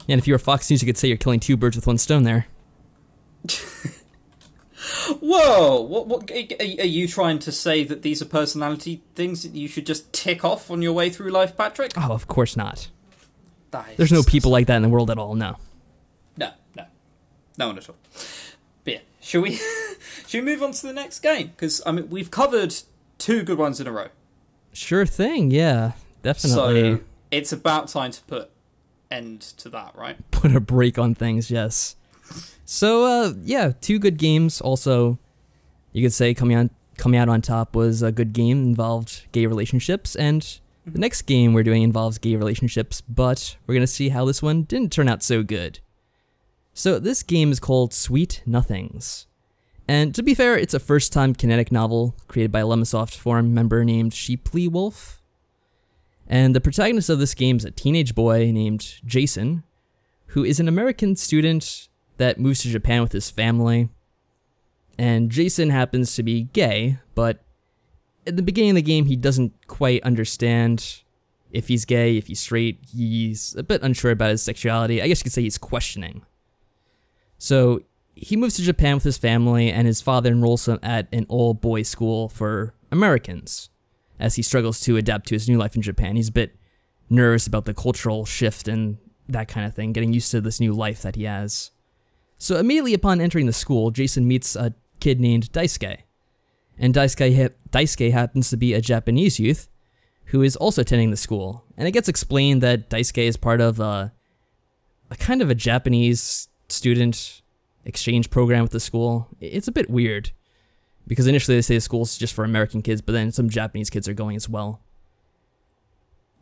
Yeah, and if you were Fox News, you could say you're killing 2 birds with 1 stone there. Whoa! What are you trying to say that these are personality things that you should just tick off on your way through life, Patrick? Oh, of course not. There's no people like that in the world at all, no. No one at all. But yeah, should we move on to the next game? Because, I mean, we've covered 2 good ones in a row. Sure thing, yeah, definitely. So, it's about time to put end to that, right? Put a break on things, yes. So, yeah, 2 good games. Also, you could say coming out on top was a good game, involved gay relationships, and the next game we're doing involves gay relationships, but we're going to see how this one didn't turn out so good. So this game is called Sweet Nothings. And to be fair, it's a first-time kinetic novel created by a Lemmasoft forum member named Sheepley Wolf. And the protagonist of this game is a teenage boy named Jason, who is an American student that moves to Japan with his family. And Jason happens to be gay, but at the beginning of the game, he doesn't quite understand if he's gay, if he's straight. He's a bit unsure about his sexuality. I guess you could say he's questioning. So he moves to Japan with his family, and his father enrolls him at an all-boys school for Americans as he struggles to adapt to his new life in Japan. He's a bit nervous about the cultural shift and that kind of thing, getting used to this new life that he has. So immediately upon entering the school, Jason meets a kid named Daisuke. And Daisuke happens to be a Japanese youth who is also attending the school. And it gets explained that Daisuke is part of a kind of a Japanese student exchange program with the school. It's a bit weird, because initially they say the school's just for American kids, but then some Japanese kids are going as well.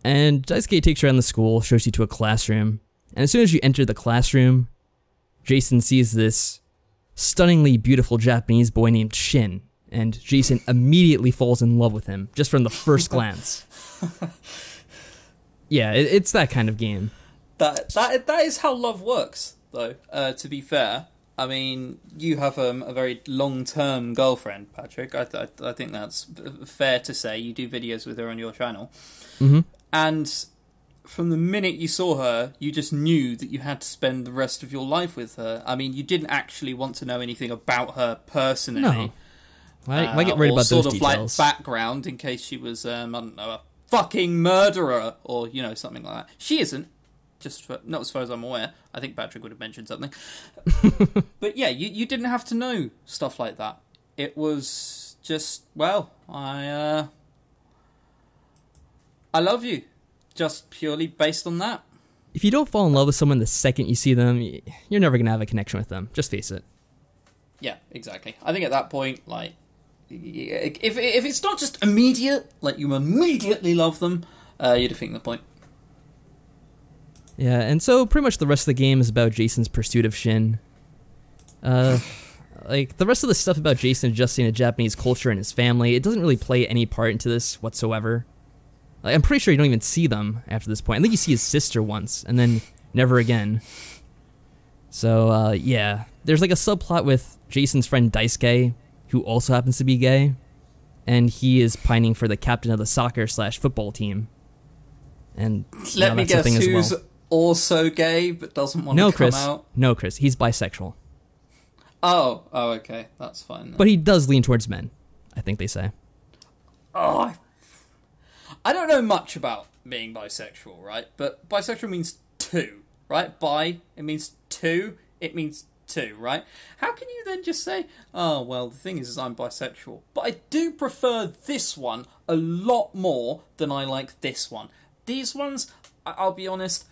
And Daisuke takes you around the school, shows you to a classroom, and as soon as you enter the classroom, Jason sees this stunningly beautiful Japanese boy named Shin, and Jason immediately falls in love with him, just from the first glance. Yeah, it's that kind of game. That is how love works, though, to be fair. I mean, you have a very long-term girlfriend, Patrick. I think that's fair to say. You do videos with her on your channel. Mm-hmm. And from the minute you saw her, you just knew that you had to spend the rest of your life with her. I mean, you didn't actually want to know anything about her personally. No. Why get worried about those details? Sort of like background in case she was, I don't know, a fucking murderer or, something like that. She isn't. Not as far as I'm aware. I think Patrick would have mentioned something. But yeah, you didn't have to know stuff like that. It was just, well, I love you. Just purely based on that. If you don't fall in love with someone the second you see them, you're never going to have a connection with them. Just face it. Yeah, exactly. I think at that point, like, if it's not just immediate, like you immediately love them, you're defeating the point. Yeah, and so pretty much the rest of the game is about Jason's pursuit of Shin. Like, the rest of the stuff about Jason adjusting to Japanese culture and his family, it doesn't really play any part into this whatsoever. Like, I'm pretty sure you don't even see them after this point. I think you see his sister once, and then never again. So, yeah. There's like a subplot with Jason's friend Daisuke, who also happens to be gay, and he is pining for the captain of the soccer/football team. And let me guess, who's also gay but doesn't want to come out? No, Chris. He's bisexual. Oh, okay. That's fine then. But he does lean towards men, I think they say. Oh, I don't know much about being bisexual, right? But bisexual means two, right? Bi, it means two. It means two, right? How can you then just say, oh, well, the thing is I'm bisexual. But I do prefer this one a lot more than I like this one. These ones, I'll be honest,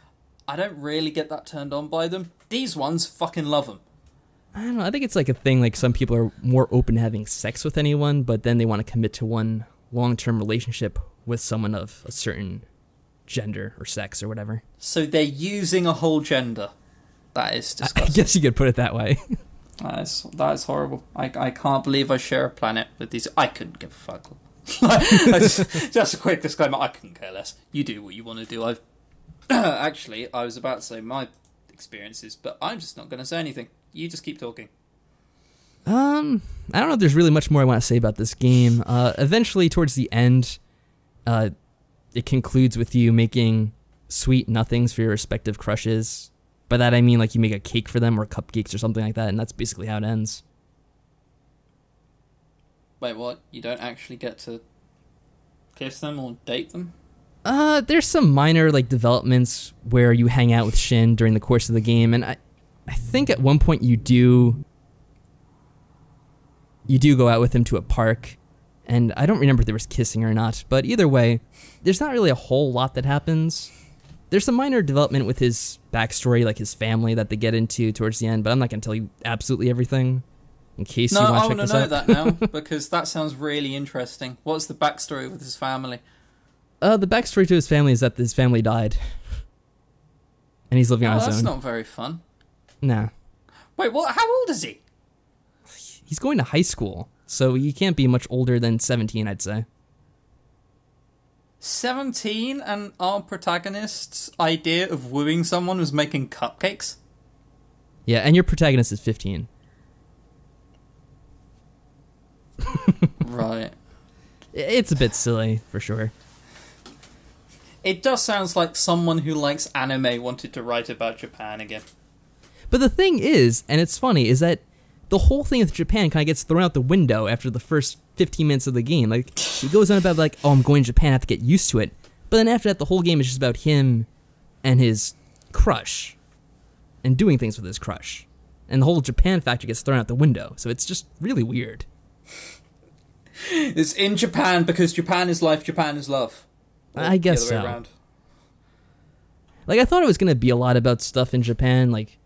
I don't really get that turned on by them. These ones, fucking love them. I don't know, I think it's like a thing, like some people are more open to having sex with anyone, but then they want to commit to one long-term relationship with someone of a certain gender or sex or whatever. So they're using a whole gender. That is disgusting. I guess you could put it that way. That is horrible. I can't believe I share a planet with these. I couldn't give a fuck. Just a quick disclaimer, I couldn't care less. You do what you want to do. Actually, I was about to say my experiences, but I'm just not going to say anything. You just keep talking. I don't know if there's really much more I want to say about this game. Eventually, towards the end, it concludes with you making sweet nothings for your respective crushes. By that I mean like you make a cake for them or cupcakes or something like that, and that's basically how it ends. Wait, what? You don't actually get to kiss them or date them? There's some minor like developments where you hang out with Shin during the course of the game, and I think at one point you do go out with him to a park, and I don't remember if there was kissing or not, but either way, there's not really a whole lot that happens. There's some minor development with his backstory, like his family, that they get into towards the end, but I'm not going to tell you absolutely everything in case you want to check this out. No, I want to know that now, because that sounds really interesting. What's the backstory with his family? The backstory to his family is that his family died. And he's living on his own. That's not very fun. Nah. Wait, what? How old is he? He's going to high school, so he can't be much older than 17, I'd say. 17, and our protagonist's idea of wooing someone was making cupcakes? Yeah, and your protagonist is 15. Right. It's a bit silly, for sure. It does sound like someone who likes anime wanted to write about Japan again. But the thing is, and it's funny, is that the whole thing with Japan kind of gets thrown out the window after the first 15 minutes of the game. Like, he goes on about, like, oh, I'm going to Japan, I have to get used to it. But then after that, the whole game is just about him and his crush. And doing things with his crush. And the whole Japan factor gets thrown out the window. So it's just really weird. It's in Japan because Japan is life, Japan is love. Or I guess the other way so. around. Like, I thought it was going to be a lot about stuff in Japan, like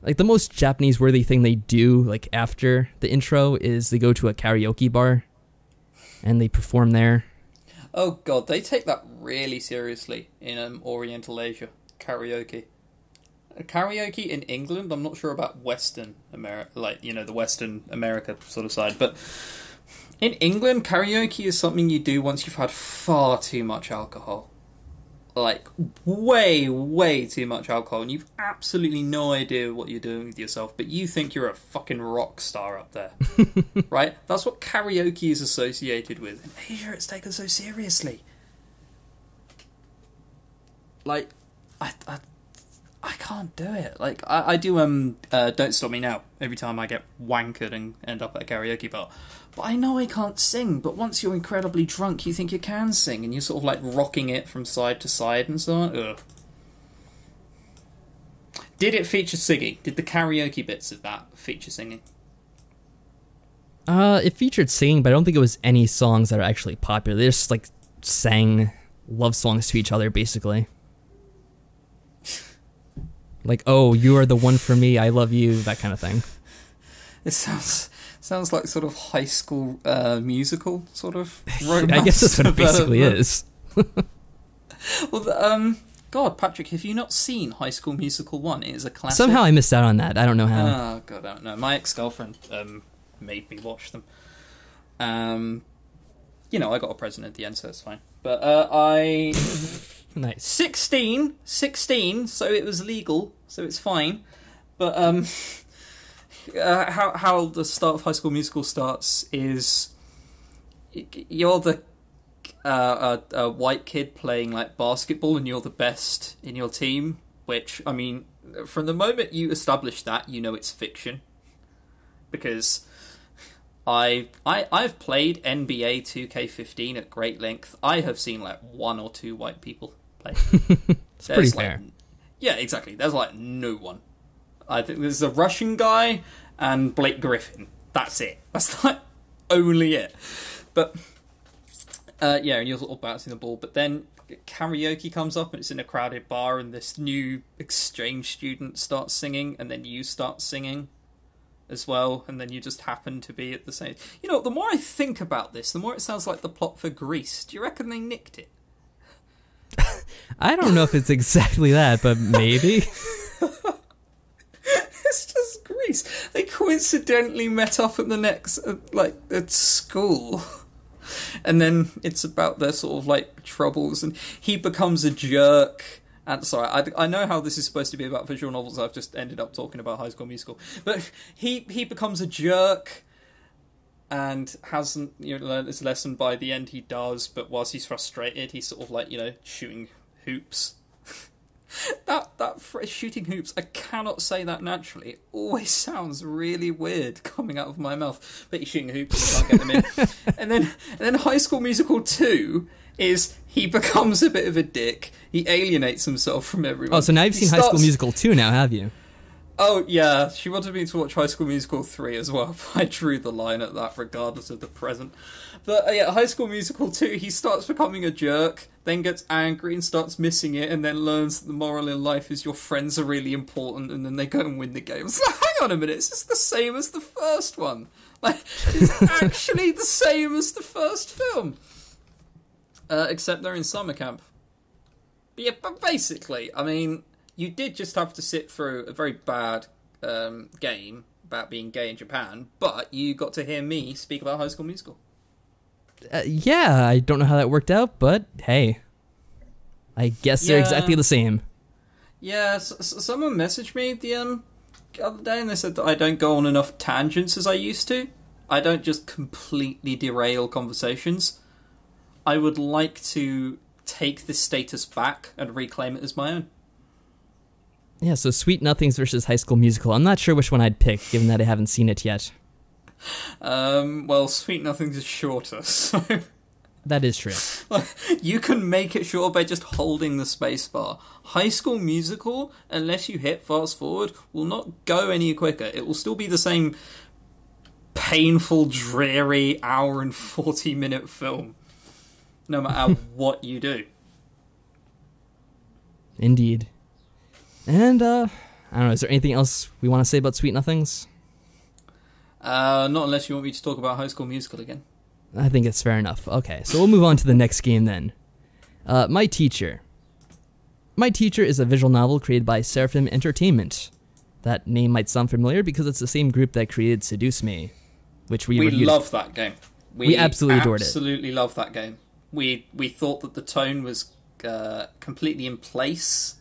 the most Japanese-worthy thing they do, like, after the intro is they go to a karaoke bar, and they perform there. Oh god, they take that really seriously in Oriental Asia. Karaoke. Karaoke in England, I'm not sure about Western America, like, you know, the Western America sort of side, but in England, karaoke is something you do once you've had far too much alcohol. Like, way, way too much alcohol, and you've absolutely no idea what you're doing with yourself, but you think you're a fucking rock star up there. Right? That's what karaoke is associated with. In Asia, it's taken so seriously. Like, I can't do it. Like, I do, Don't Stop Me Now every time I get wankered and end up at a karaoke bar. But I know I can't sing, but once you're incredibly drunk, you think you can sing, and you're sort of, like, rocking it from side to side and so on. Ugh. Did it feature singing? Did the karaoke bits of that feature singing? It featured singing, but I don't think it was any songs that are actually popular. They just, like, sang love songs to each other, basically. Like, oh, you are the one for me, I love you, that kind of thing. It sounds like sort of high school musical sort of romance. I guess that's what it basically is. Well, God, Patrick, have you not seen High School Musical 1? It is a classic. Somehow I missed out on that. I don't know how. Oh, God, I don't know. My ex-girlfriend made me watch them. You know, I got a present at the end, so it's fine. But I... Nice. 16, so it was legal, so it's fine. But how the start of High School Musical starts is you're the a white kid playing like basketball, and you're the best in your team. Which, I mean, from the moment you establish that, you know it's fiction, because I've played NBA 2K15 at great length. I have seen like one or two white people play. It's pretty fair. Yeah, exactly. There's like no one. I think there's a Russian guy and Blake Griffin. That's it. That's like only it. But yeah, and you're sort of bouncing the ball. But then karaoke comes up, and it's in a crowded bar, and this new exchange student starts singing, and then you start singing as well, and then you just happen to be at the same... You know, the more I think about this, the more it sounds like the plot for Grease. Do you reckon they nicked it? I don't know if it's exactly that, but maybe. It's just Grease. They coincidentally met up at the next, at school. And then it's about their sort of, like, troubles, and he becomes a jerk. And sorry, I know how this is supposed to be about visual novels. I've just ended up talking about High School Musical. But he becomes a jerk and hasn't learned his lesson. By the end he does, but whilst he's frustrated, he's sort of like, shooting hoops. that phrase, shooting hoops, I cannot say that naturally. It always sounds really weird coming out of my mouth. But he's shooting hoops and can't get them in. and then High School Musical 2 is he becomes a bit of a dick. He alienates himself from everyone. Oh, so now you've seen High School Musical 2 now, have you? Oh, yeah. She wanted me to watch High School Musical 3 as well. I drew the line at that regardless of the present. But yeah, High School Musical 2, he starts becoming a jerk, then gets angry and starts missing it, and then learns that the moral in life is your friends are really important, and then they go and win the game. It's like, hang on a minute, it's just the same as the first one. Like, it's actually the same as the first film. Except they're in summer camp. But yeah, but basically, I mean, you did just have to sit through a very bad game about being gay in Japan, but you got to hear me speak about High School Musical. Yeah, I don't know how that worked out, but hey, I guess they're exactly the same. Yeah, someone messaged me the other day and they said that I don't go on enough tangents as I used to. I don't just completely derail conversations. I would like to take this status back and reclaim it as my own. Yeah, so Sweet Nothings versus High School Musical. I'm not sure which one I'd pick, given that I haven't seen it yet. Well, Sweet Nothings is shorter, so... That is true. You can make it shorter by just holding the spacebar. High School Musical, unless you hit fast forward, will not go any quicker. It will still be the same painful, dreary, hour and 40-minute film, no matter what you do. Indeed. And, I don't know, is there anything else we want to say about Sweet Nothings? Not unless you want me to talk about High School Musical again. I think it's fair enough. Okay, so we'll move on to the next game then. My Teacher. My Teacher is a visual novel created by Seraphim Entertainment. That name might sound familiar because it's the same group that created Seduce Me, which we reviewed. Love that game. We absolutely adored it. Absolutely love that game. We thought that the tone was completely in place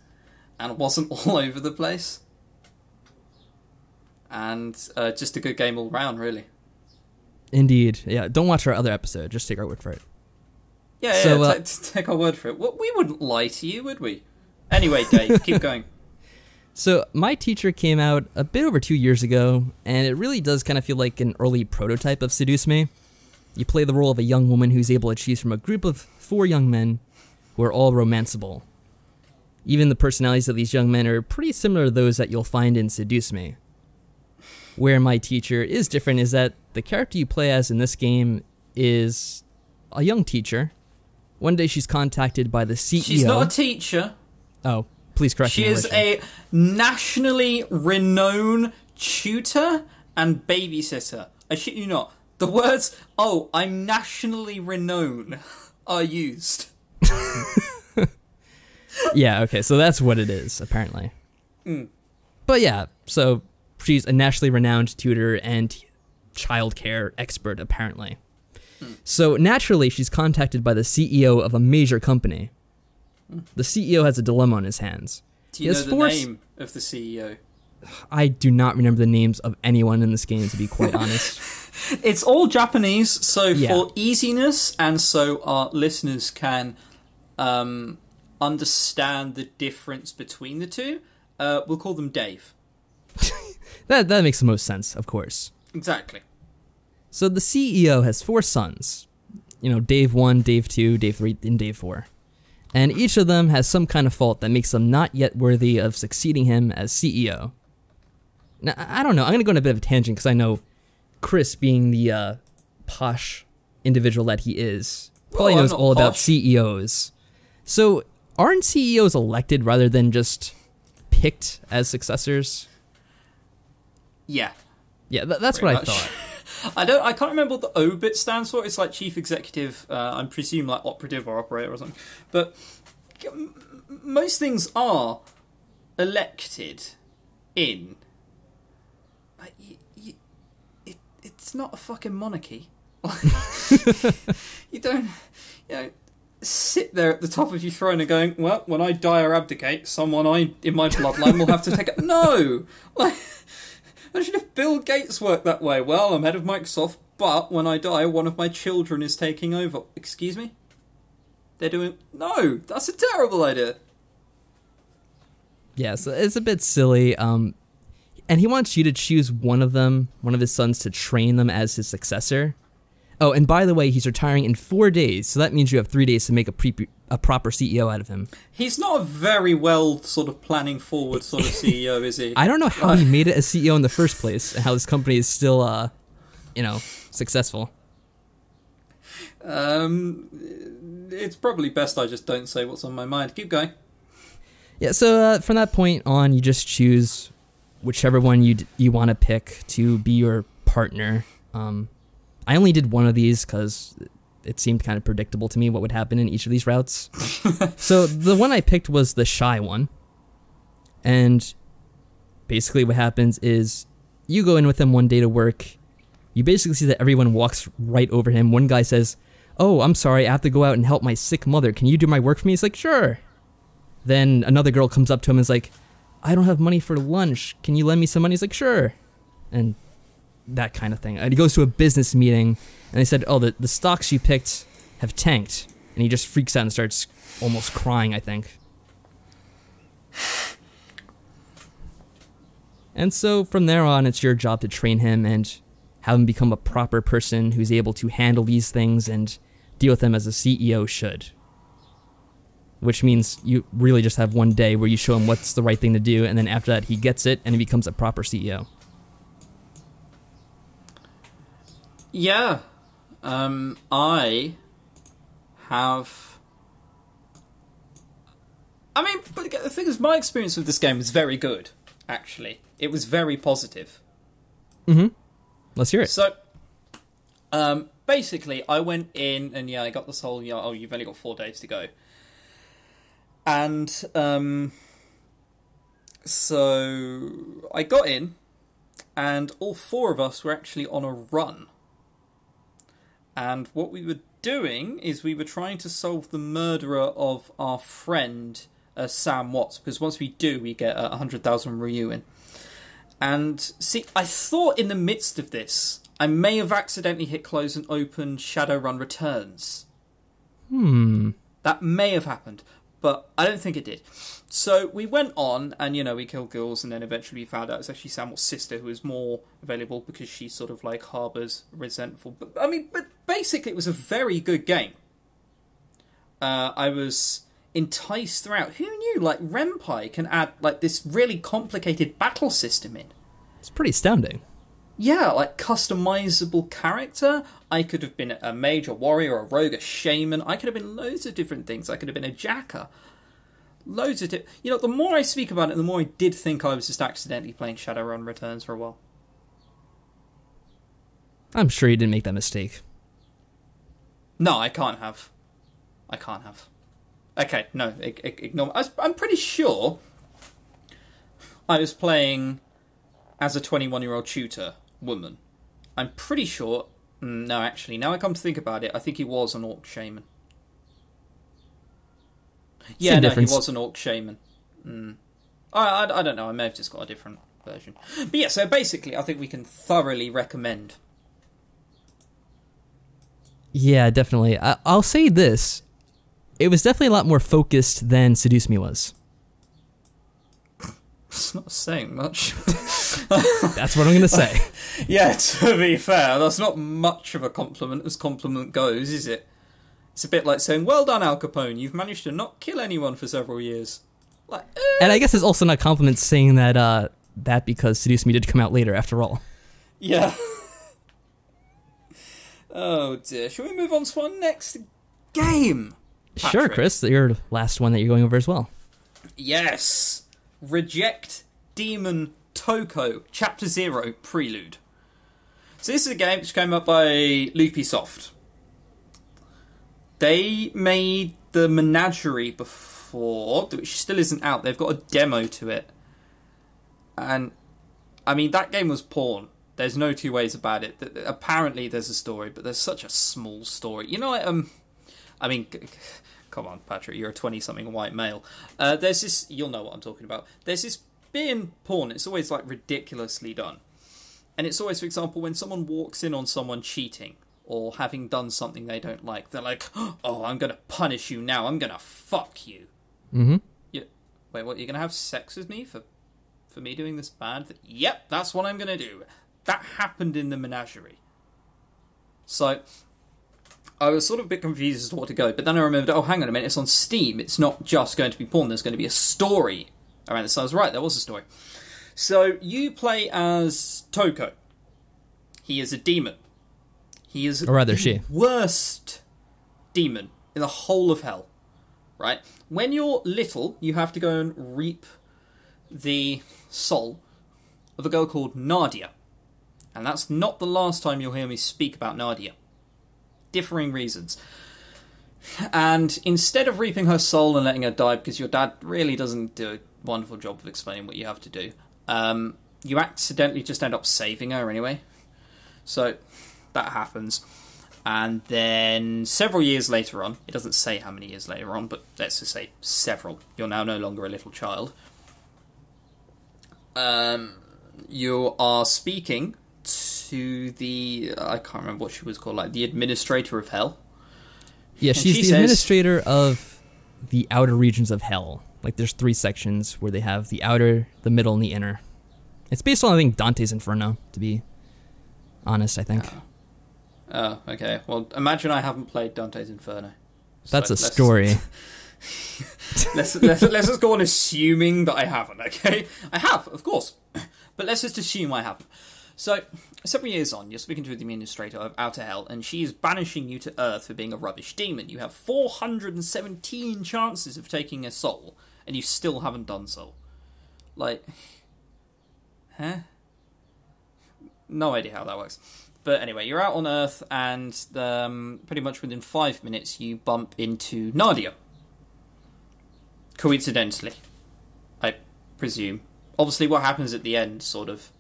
and wasn't all over the place. And just a good game all round, really. Indeed. Yeah, don't watch our other episode. Just take our word for it. Yeah, take our word for it. Well, we wouldn't lie to you, would we? Anyway, Dave, keep going. So, My Teacher came out a bit over 2 years ago, and it really does kind of feel like an early prototype of Seduce Me. You play the role of a young woman who's able to choose from a group of 4 young men who are all romanceable. Even the personalities of these young men are pretty similar to those that you'll find in Seduce Me. Where My Teacher is different is that the character you play as in this game is a young teacher. One day she's contacted by the CEO. She's not a teacher. Oh, please correct me. She is a nationally renowned tutor and babysitter. I shit you not. The words, "oh, I'm nationally renowned," are used. Yeah, okay, so that's what it is, apparently. But yeah, so she's a nationally renowned tutor and childcare expert, apparently. So naturally, she's contacted by the CEO of a major company. The CEO has a dilemma on his hands. Do you know the name of the CEO? I do not remember the names of anyone in this game, to be quite honest. It's all Japanese, so for easiness, and so our listeners can understand the difference between the two, we'll call them Dave. That makes the most sense, of course. Exactly. So the CEO has 4 sons. You know, Dave 1, Dave 2, Dave 3, and Dave 4. And each of them has some kind of fault that makes them not yet worthy of succeeding him as CEO. Now, I don't know, I'm going to go on a bit of a tangent because I know Chris, being the posh individual that he is, probably knows all about CEOs. So, aren't CEOs elected rather than just picked as successors? Yeah. Yeah, that's what much. I thought. I can't remember what the O bit stands for. It's like chief executive, I presume like operative or operator or something. But most things are elected in. It's not a fucking monarchy. You don't, sit there at the top of your throne and going, well, when I die or abdicate, someone in my bloodline will have to take it. No! Imagine if Bill Gates worked that way. Well, I'm head of Microsoft, but when I die, one of my children is taking over. Excuse me? They're doing... No! That's a terrible idea! Yeah, so it's a bit silly. And he wants you to choose one of his sons, to train them as his successor. Oh, and by the way, he's retiring in 4 days, so that means you have 3 days to make a proper CEO out of him. He's not a very well sort of planning forward sort of CEO, is he? I don't know how he made it as CEO in the first place, and how this company is still, successful. It's probably best I just don't say what's on my mind. Keep going. Yeah, so from that point on, you just choose whichever one you want to pick to be your partner. I only did one of these because it seemed kind of predictable to me what would happen in each of these routes. So the one I picked was the shy one. And basically what happens is you go in with him one day to work. You basically see that everyone walks right over him. One guy says, "Oh, I'm sorry, I have to go out and help my sick mother. Can you do my work for me?" He's like, "Sure." Then another girl comes up to him and is like, "I don't have money for lunch. Can you lend me some money?" He's like, "Sure." And that kind of thing. And he goes to a business meeting, and they said, "Oh, the stocks you picked have tanked." And he just freaks out and starts almost crying, I think. And so from there on, it's your job to train him and have him become a proper person who's able to handle these things and deal with them as a CEO should. Which means you really just have one day where you show him what's the right thing to do, and then after that he gets it and he becomes a proper CEO. Yeah. I have... I mean, but the thing is, my experience with this game was very good, actually. It was very positive. Mm-hmm. Let's hear it. So, basically, I went in and, I got this whole, oh, you've only got 4 days to go. And, so I got in, and all 4 of us were actually on a run. And what we were doing is we were trying to solve the murderer of our friend, Sam Watts, because once we do, we get 100,000 Ryu in. And, see, I thought in the midst of this, I may have accidentally hit close and opened Shadowrun Returns. That may have happened, but I don't think it did. So we went on, and, we killed girls, and then eventually we found out it's actually Sam Watts' sister who was more available because she sort of, harbours resentful. But basically it was a very good game. I was enticed throughout. Who knew, Renpai can add, this really complicated battle system in? It's pretty astounding. Yeah, customizable character. I could have been a mage, a warrior, a rogue, a shaman. I could have been loads of different things. I could have been a jacker. Loads of the more I speak about it, the more I did think I was just accidentally playing Shadowrun Returns for a while. I'm sure you didn't make that mistake. No, I can't have. Okay, no, ignore. I'm pretty sure I was playing as a 21-year-old tutor woman. I'm pretty sure... No, actually, now I come to think about it, I think he was an orc shaman. Yeah, Same no, difference. He was an orc shaman. I don't know, I may have just got a different version. But yeah, so basically, I think we can thoroughly recommend. Yeah, definitely. I'll say this. It was definitely a lot more focused than Seduce Me was. It's not saying much. That's what I'm going to say. Yeah, to be fair, that's not much of a compliment as compliment goes, is it? It's a bit like saying, "Well done, Al Capone, you've managed to not kill anyone for several years." And I guess it's also not a compliment saying that because Seduce Me did come out later, after all. Yeah. Oh dear. Shall we move on to our next game? Patrick? Sure, Chris. Your last one that you're going over as well. Yes. Reject Demon Toko, Chapter 0, Prelude. So this is a game which came up by Loopysoft. They made the Menagerie before, which still isn't out. They've got a demo to it. And, that game was porn. There's no two ways about it. Apparently there's a story, but there's such a small story. Come on, Patrick, you're a 20-something white male. There's this... You'll know what I'm talking about. There's this bit in porn, it's always, ridiculously done. And it's always, for example, when someone walks in on someone cheating or having done something they don't like, they're like, "Oh, I'm going to punish you now. I'm going to fuck you." Mm-hmm. Wait, what? You're going to have sex with me for me doing this bad thing? Yep, that's what I'm going to do. That happened in the Menagerie. So... I was sort of a bit confused as to what to go, but then I remembered, oh, hang on a minute, it's on Steam. It's not just going to be porn, there's going to be a story around this. So I was right, there was a story. So you play as Toko. He is a demon. He is the worst demon in the whole of hell. Right? When you're little, you have to go and reap the soul of a girl called Nadia. And that's not the last time you'll hear me speak about Nadia. Differing reasons. And instead of reaping her soul and letting her die, because your dad really doesn't do a wonderful job of explaining what you have to do, You accidentally just end up saving her anyway. So that happens. And then several years later on, it doesn't say how many years later on, but let's just say several. You're now no longer a little child. You are speaking to the... I can't remember what she was called, like the administrator of hell. Yeah, she's the administrator of the outer regions of hell. Like, there's 3 sections where they have the outer, the middle, and the inner. It's based on, I think, Dante's Inferno, to be honest, I think. Oh, okay. Well, imagine I haven't played Dante's Inferno. That's a story. let's just go on assuming that I haven't, okay? I have, of course. But let's just assume I haven't. So, several years on, you're speaking to the administrator of Outer Hell, and she is banishing you to Earth for being a rubbish demon. You have 417 chances of taking a soul, and you still haven't done so. Like, huh? No idea how that works. But anyway, you're out on Earth, and pretty much within 5 minutes, you bump into Nadia. Coincidentally, I presume. Obviously, what happens at the end sort of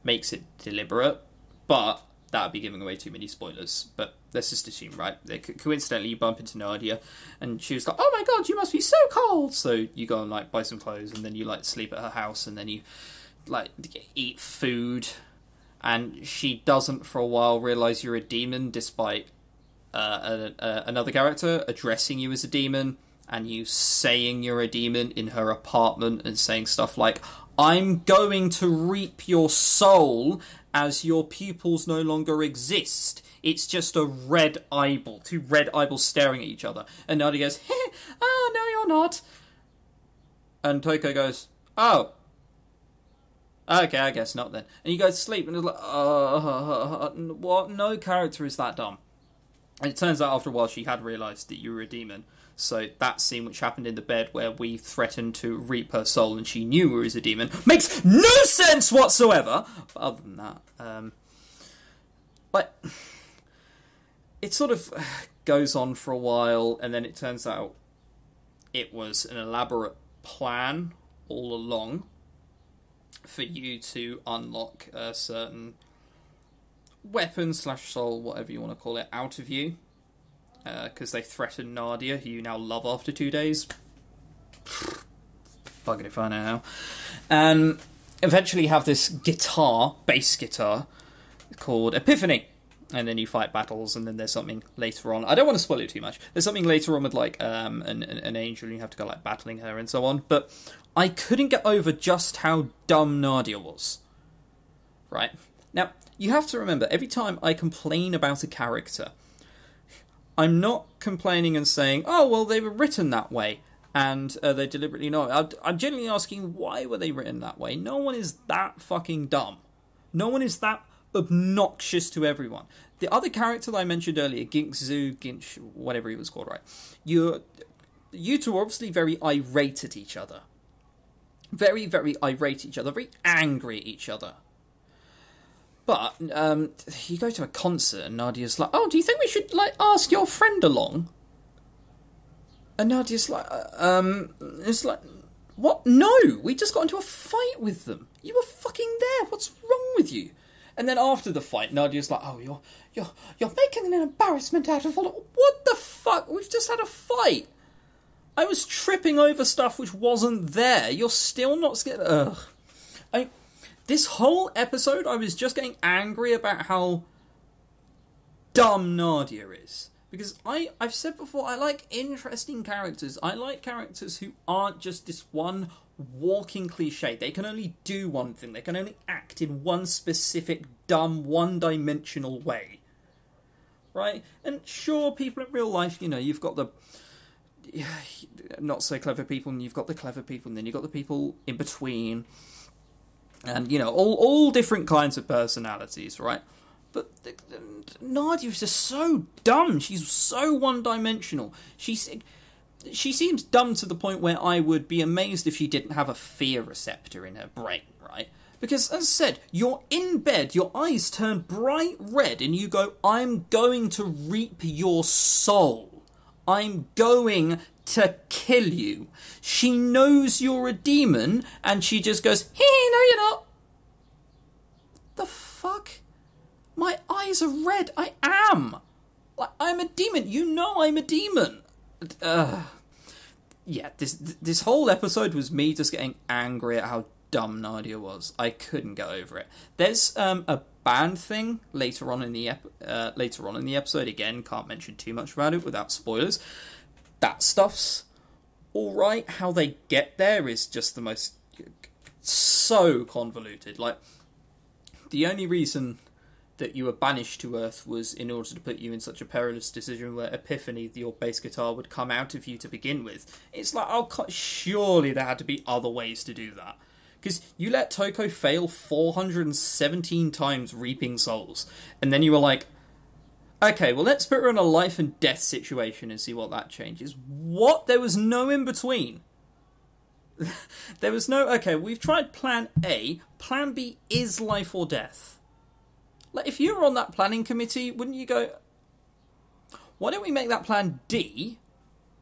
makes it deliberate, but that would be giving away too many spoilers. But let's just assume, right? Coincidentally, you bump into Nadia, and she was like, "Oh my god, you must be so cold!" So you go and like buy some clothes, and then you like sleep at her house, and then you like eat food. And she doesn't for a while realise you're a demon, despite another character addressing you as a demon, and you saying you're a demon in her apartment and saying stuff like, "I'm going to reap your soul as your pupils no longer exist. It's just a red eyeball, 2 red eyeballs staring at each other." And Nadia goes, "Oh, no, you're not." And Toko goes, "Oh. Okay, I guess not then." And you go to sleep, and it's like, what? No character is that dumb. And it turns out after a while she had realised that you were a demon. So that scene which happened in the bed where we threatened to reap her soul and she knew we were a demon makes no sense whatsoever! But other than that, but it sort of goes on for a while, and then it turns out it was an elaborate plan all along for you to unlock a certain weapon / soul, whatever you want to call it, out of you. Because they threatened Nadia, who you now love after 2 days. Bugger if I know how. And eventually you have this guitar, bass guitar, called Epiphany. And then you fight battles, and then there's something later on. I don't want to spoil it too much. There's something later on with like an angel, and you have to go like battling her and so on. But I couldn't get over just how dumb Nadia was. Right? Now, you have to remember, every time I complain about a character, I'm not complaining and saying, "Oh, well, they were written that way, and they deliberately not." I'm genuinely asking, why were they written that way? No one is that fucking dumb. No one is that obnoxious to everyone. The other character that I mentioned earlier, Ginch, whatever he was called, right? You two are obviously very irate at each other. Very, very irate at each other. Very angry at each other. But you go to a concert and Nadia's like, "Oh, do you think we should like ask your friend along?" And Nadia's like, it's like, "What? No, we just got into a fight with them. You were fucking there. What's wrong with you?" And then after the fight, Nadia's like, "Oh, you're making an embarrassment out of all of..." What the fuck? We've just had a fight. I was tripping over stuff which wasn't there. You're still not scared. Ugh. This whole episode, I was just getting angry about how dumb Nadia is. Because I've said before, I like interesting characters. I like characters who aren't just this one walking cliche. They can only do one thing. They can only act in one specific, dumb, one-dimensional way. Right? And sure, people in real life, you know, you've got the not so clever people, and you've got the clever people, and then you've got the people in between. And, you know, all different kinds of personalities, right? But Nadia is just so dumb. She's so one-dimensional. She seems dumb to the point where I would be amazed if she didn't have a fear receptor in her brain, right? Because, as I said, you're in bed, your eyes turn bright red, and you go, "I'm going to reap your soul. I'm going to kill you. She knows you're a demon, and she just goes, "Hey, no, you're not." The fuck? My eyes are red. I am. Like, I'm a demon. You know I'm a demon. Yeah, this whole episode was me just getting angry at how dumb Nadia was. I couldn't get over it. There's a band thing later on in the episode. Again, can't mention too much about it without spoilers. That stuff's all right. How they get there is just the most so convoluted. Like, the only reason that you were banished to Earth was in order to put you in such a perilous decision where Epiphany, your bass guitar, would come out of you to begin with. It's like, oh, surely there had to be other ways to do that. Because you let Toko fail 417 times reaping souls, and then you were like, okay, well, let's put her in a life and death situation and see what that changes. What? There was no in between. There was no, okay, we've tried plan A, plan B is life or death. Like, if you were on that planning committee, wouldn't you go, why don't we make that plan D,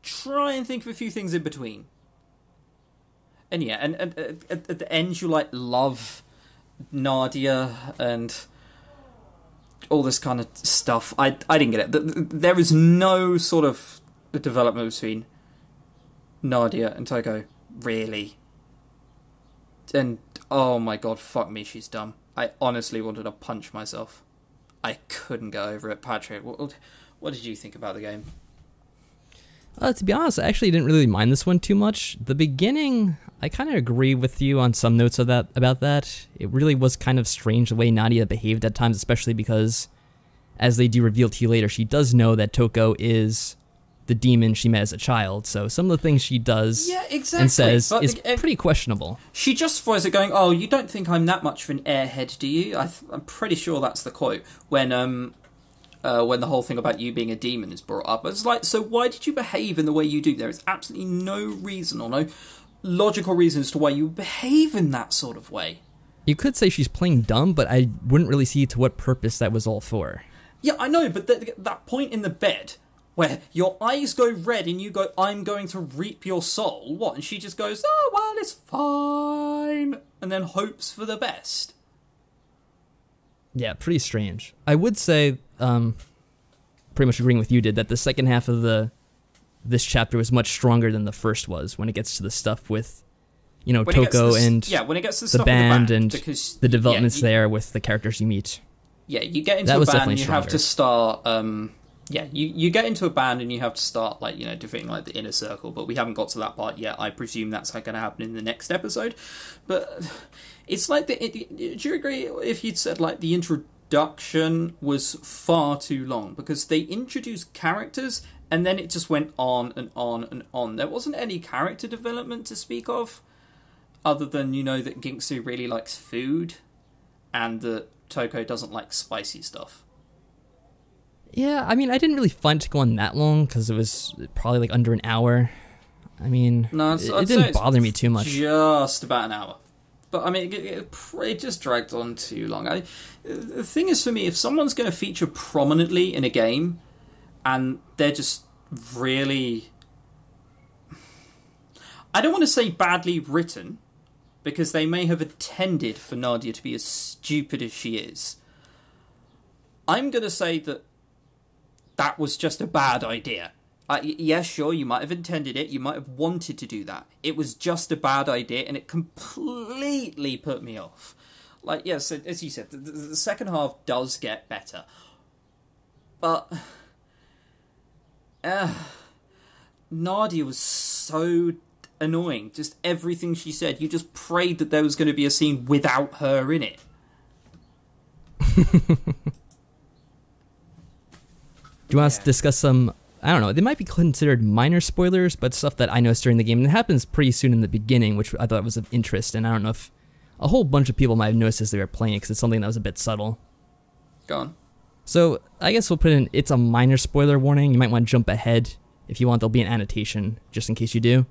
try and think of a few things in between? And yeah, and at the end you, like, love Nadia and all this kind of stuff. I didn't get it. There is no sort of development between Nadia and Toko, really. And, oh my god, fuck me, she's dumb. I honestly wanted to punch myself. I couldn't get over it. Patrick, what did you think about the game? To be honest, I actually didn't really mind this one too much. The beginning, I kind of agree with you on some notes of that about that. It really was kind of strange the way Nadia behaved at times, especially because, as they do reveal to you later, she does know that Toko is the demon she met as a child. So some of the things she does and says is pretty questionable. She justifies it going, "Oh, you don't think I'm that much of an airhead, do you?" I'm pretty sure that's the quote when the whole thing about you being a demon is brought up. It's like, so why did you behave in the way you do? There is absolutely no reason or no logical reason as to why you behave in that sort of way. You could say she's playing dumb, but I wouldn't really see to what purpose that was all for. Yeah, I know, but that point in the bed where your eyes go red and you go, "I'm going to reap your soul," what? And she just goes, "Oh, well, it's fine," and then hopes for the best. Yeah, pretty strange. I would say, pretty much agreeing with you, did that the second half of this chapter was much stronger than the first was when it gets to the stuff with, Toko and when it gets to the band and because, the developments there with the characters you meet. Yeah, you get into a band and you have to start. You get into a band and you have to start defeating like the inner circle, but we haven't got to that part yet. I presume that's going to happen in the next episode. But it's like do you agree if you'd said like the introduction was far too long, because they introduced characters and then it just went on and on and on. There wasn't any character development to speak of, other than that Ginsu really likes food and that Toko doesn't like spicy stuff. Yeah, I mean, I didn't really find it to go on that long, because it was probably like under an hour. I mean, no, it didn't bother me too much. Just about an hour. But I mean, it just dragged on too long. The thing is, for me, if someone's going to feature prominently in a game, and they're just really... I don't want to say badly written, because they may have intended for Nadia to be as stupid as she is. I'm going to say that was just a bad idea. Yeah, sure, you might have intended it, you might have wanted to do that. It was just a bad idea, and it completely put me off. Like, yes, as you said, the second half does get better. But... Nadia was so annoying. Just everything she said, you just prayed that there was going to be a scene without her in it. Do you want us to discuss some, I don't know, they might be considered minor spoilers, but stuff that I noticed during the game, and it happens pretty soon in the beginning, which I thought was of interest, and I don't know if a whole bunch of people might have noticed as they were playing it, because it's something that was a bit subtle. Go on. So, I guess we'll put in, it's a minor spoiler warning. You might want to jump ahead. If you want, there'll be an annotation, just in case you do.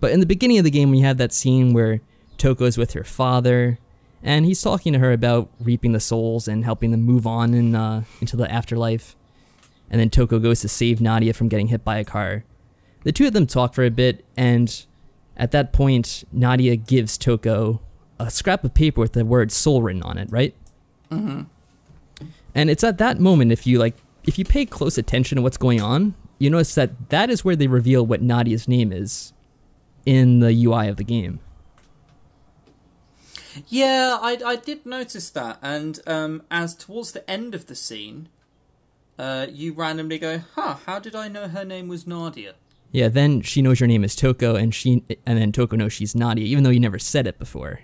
But in the beginning of the game, we have that scene where Toko's with her father, and he's talking to her about reaping the souls and helping them move on into the afterlife. And then Toko goes to save Nadia from getting hit by a car. The two of them talk for a bit, and at that point, Nadia gives Toko a scrap of paper with the word soul written on it, right? Mm-hmm. And it's at that moment, if you pay close attention to what's going on, you notice that is where they reveal what Nadia's name is in the UI of the game. Yeah, I did notice that, and as towards the end of the scene, you randomly go, how did I know her name was Nadia? Yeah, then she knows your name is Toko, and then Toko knows she's Nadia, even though you never said it before.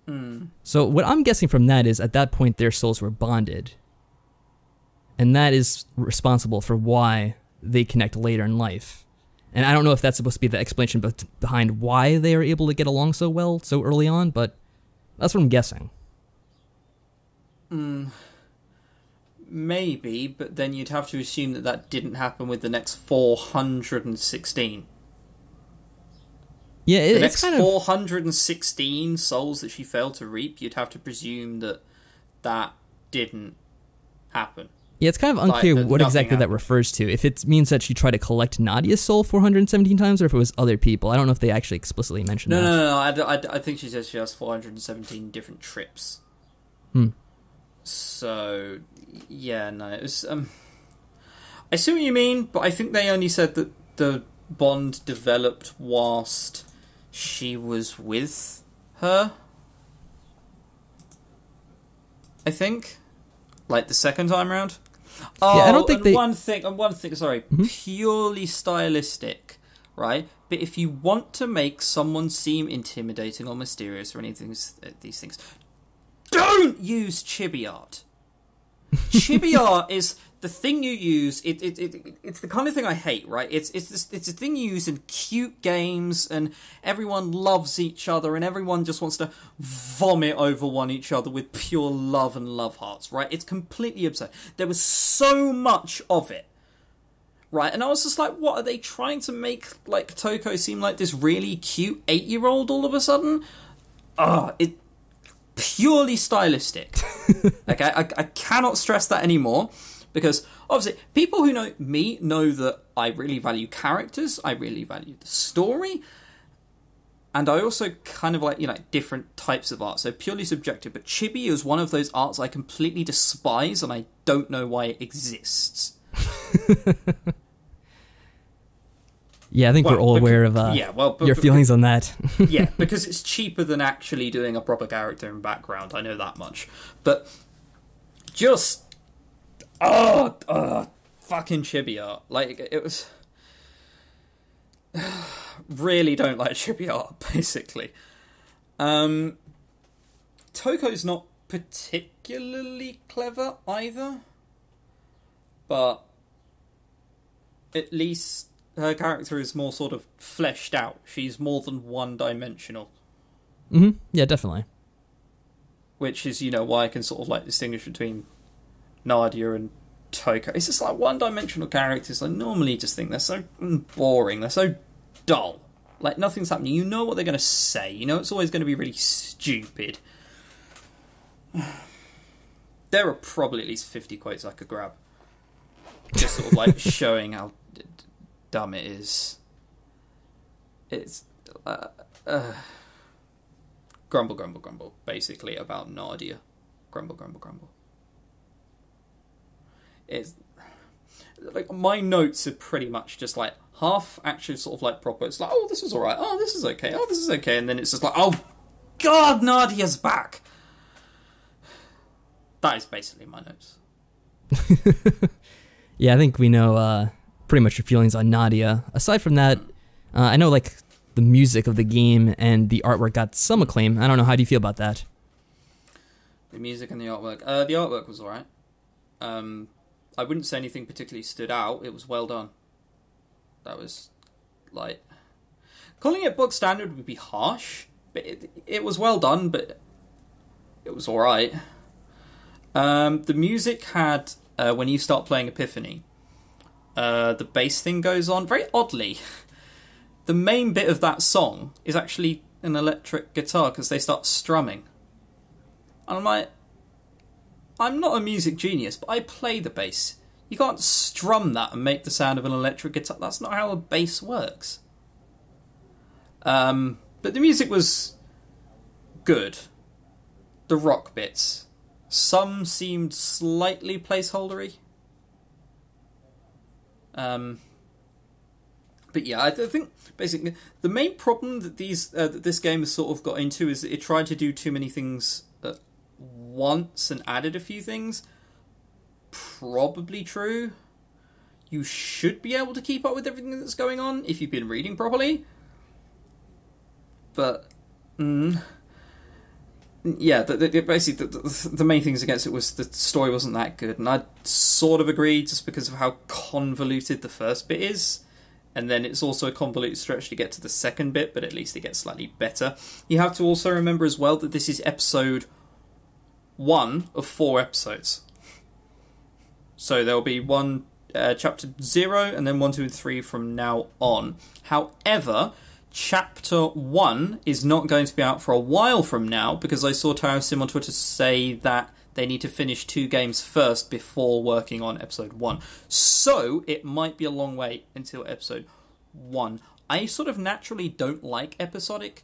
Mm. So what I'm guessing from that is, at that point, their souls were bonded. And that is responsible for why they connect later in life. And I don't know if that's supposed to be the explanation behind why they are able to get along so well so early on, but that's what I'm guessing. Maybe, but then you'd have to assume that didn't happen with the next 416. Yeah, the it's next kind of 416 souls that she failed to reap, you'd have to presume that didn't happen. Yeah, it's kind of unclear Like, what exactly happened. that refers to. If it means that she tried to collect Nadia's soul 417 times, or if it was other people. I don't know if they actually explicitly mentioned that. No. I think she says she has 417 different trips. So, yeah, no. It was, I see what you mean, but I think they only said that the bond developed whilst she was with her. I think. Like the second time round. Oh, yeah, I don't think one thing, sorry, purely stylistic, right? But if you want to make someone seem intimidating or mysterious or anything, these things, don't use chibi art. Chibi art is the thing you use. It's the kind of thing I hate, right? It's a thing you use in cute games, and everyone loves each other, and everyone just wants to vomit over each other with pure love and love hearts, right? It's completely absurd. There was so much of it, right? And I was just like, what are they trying to make like Toko seem like this really cute 8-year-old all of a sudden? It purely stylistic. Okay, I cannot stress that anymore. Because, obviously, people who know me know that I really value characters, I really value the story, and I also kind of like, different types of art, so purely subjective. But chibi is one of those arts I completely despise, and I don't know why it exists. Yeah, I think we're all aware of your feelings on that. Yeah, because it's cheaper than actually doing a proper character and background, I know that much. But just... fucking chibi art. Like, it was... really don't like chibi art, basically. Toko's not particularly clever, either. But at least her character is more sort of fleshed out. She's more than one-dimensional. Mm-hmm. Yeah, definitely. Which is, why I can sort of, like, distinguish between Nadia and Toko. It's just like one-dimensional characters. I normally just think they're so boring. They're so dull. Like, nothing's happening. You know what they're going to say. It's always going to be really stupid. There are probably at least 50 quotes I could grab. Just sort of like showing how dumb it is. It's... grumble, grumble, grumble. Basically about Nadia. Grumble, grumble, grumble. It's like my notes are pretty much just like half actually sort of like proper. It's like, oh, this is alright. Oh, this is okay. Oh, this is okay. And then it's just like, oh, God, Nadia's back. That is basically my notes. Yeah, I think we know pretty much your feelings on Nadia. Aside from that, I know like the music of the game and the artwork got some acclaim. I don't know, how do you feel about that? The music and the artwork. The artwork was alright. I wouldn't say anything particularly stood out. It was well done. That was, like... Calling it book standard would be harsh, but it was well done, but it was alright. The music had, when you start playing Epiphany, the bass thing goes on very oddly. The main bit of that song is actually an electric guitar, because they start strumming. And I'm like... I'm not a music genius, but I play the bass. You can't strum that and make the sound of an electric guitar. That's not how a bass works. But the music was good. The rock bits. Some seemed slightly placeholdery. But yeah, I think basically the main problem that this game has sort of got into is that it tried to do too many things at once and added a few things. Probably true. You should be able to keep up with everything that's going on if you've been reading properly. But yeah, basically the main things against it was the story wasn't that good, and I sort of agree just because of how convoluted the first bit is, and then it's also a convoluted stretch to get to the second bit, but at least it gets slightly better. You have to also remember as well that this is episode 1 of 4 episodes. So there'll be one chapter 0, and then 1, 2, and 3 from now on. However, chapter 1 is not going to be out for a while from now, because I saw Tenarium on Twitter say that they need to finish 2 games first before working on episode 1. So it might be a long wait until episode 1. I sort of naturally don't like episodic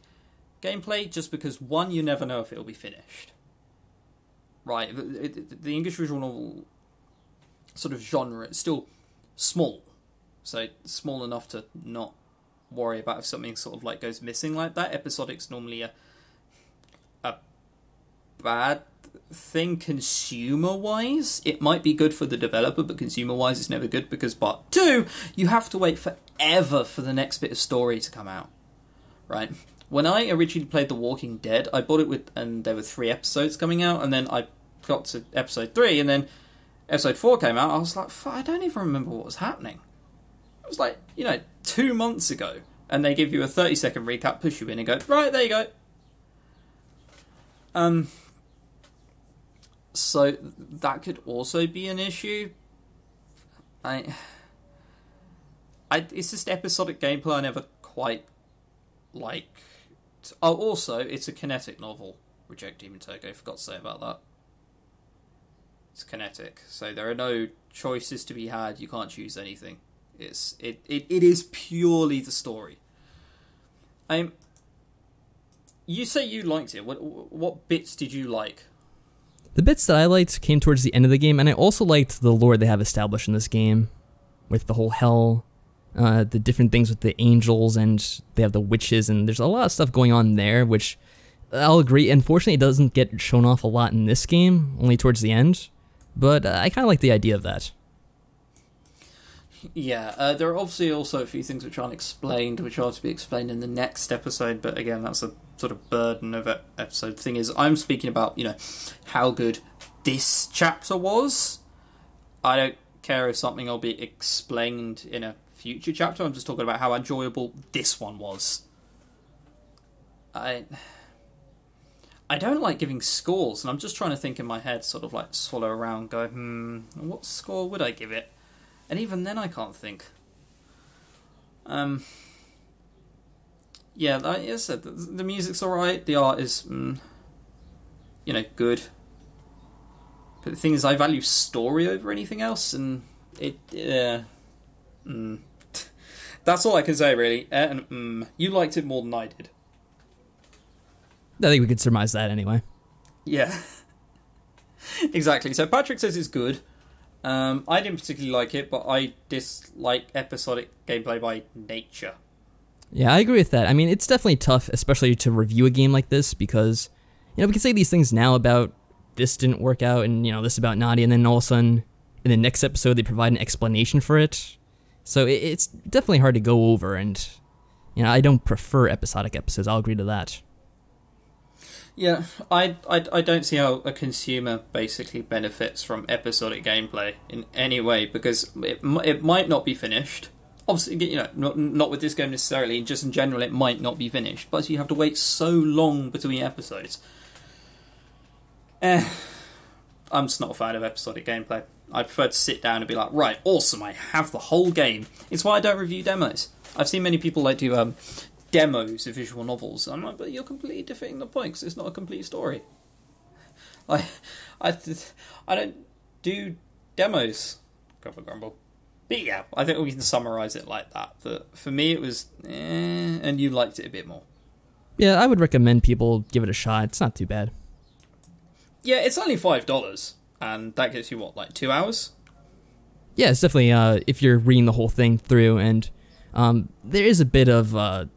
gameplay, just because 1, you never know if it'll be finished. Right, the English visual novel sort of genre is still small, so small enough to not worry about if something sort of like goes missing like that. Episodic's normally a bad thing consumer-wise. It might be good for the developer, but consumer-wise it's never good, because part 2, you have to wait forever for the next bit of story to come out. Right? When I originally played The Walking Dead, I bought it and there were 3 episodes coming out, and then I got to episode 3, and then episode 4 came out. I was like, I don't even remember what was happening. It was like, 2 months ago, and they give you a 30-second recap, push you in, and go, right, there you go. So that could also be an issue. It's just episodic gameplay I never quite liked. Oh, also, it's a kinetic novel. Reject Demon Toko, forgot to say about that. It's kinetic, so there are no choices to be had. You can't choose anything. It is purely the story. You say you liked it. What bits did you like? The bits that I liked came towards the end of the game, and I also liked the lore they have established in this game, with the whole hell, the different things with the angels, and they have the witches, and there's a lot of stuff going on there, which I'll agree. Unfortunately, it doesn't get shown off a lot in this game, only towards the end. But I kind of like the idea of that. Yeah, there are obviously also a few things which aren't explained, which are to be explained in the next episode, but again, that's a sort of burden of episode. The thing is, I'm speaking about, how good this chapter was. I don't care if something will be explained in a future chapter. I'm just talking about how enjoyable this one was. I don't like giving scores, and I'm just trying to think in my head, sort of like swallow around, go, what score would I give it? And even then I can't think. Yeah, like I said, the music's alright, the art is, good. But the thing is, I value story over anything else, and that's all I can say, really. You liked it more than I did. I think we could surmise that anyway. Yeah. Exactly. So Patrick says it's good. I didn't particularly like it, but I dislike episodic gameplay by nature. Yeah, I agree with that. I mean, it's definitely tough, especially to review a game like this, because, we can say these things now about this didn't work out, and, this about Nadia, and then all of a sudden, in the next episode, they provide an explanation for it. So it's definitely hard to go over, and, I don't prefer episodic episodes. I'll agree to that. Yeah, I don't see how a consumer basically benefits from episodic gameplay in any way, because it might not be finished. Obviously, not with this game necessarily, just in general it might not be finished, but you have to wait so long between episodes. I'm just not a fan of episodic gameplay. I prefer to sit down and be like, right, awesome, I have the whole game. It's why I don't review demos. I've seen many people do demos of visual novels. I'm like, but you're completely defeating the point, because it's not a complete story. I don't do demos. grumble. But yeah, I think we can summarise it like that. That for me it was and you liked it a bit more. Yeah, I would recommend people give it a shot. It's not too bad. Yeah, it's only $5, and that gets you, what, like 2 hours? Yeah, it's definitely, if you're reading the whole thing through, and there is a bit of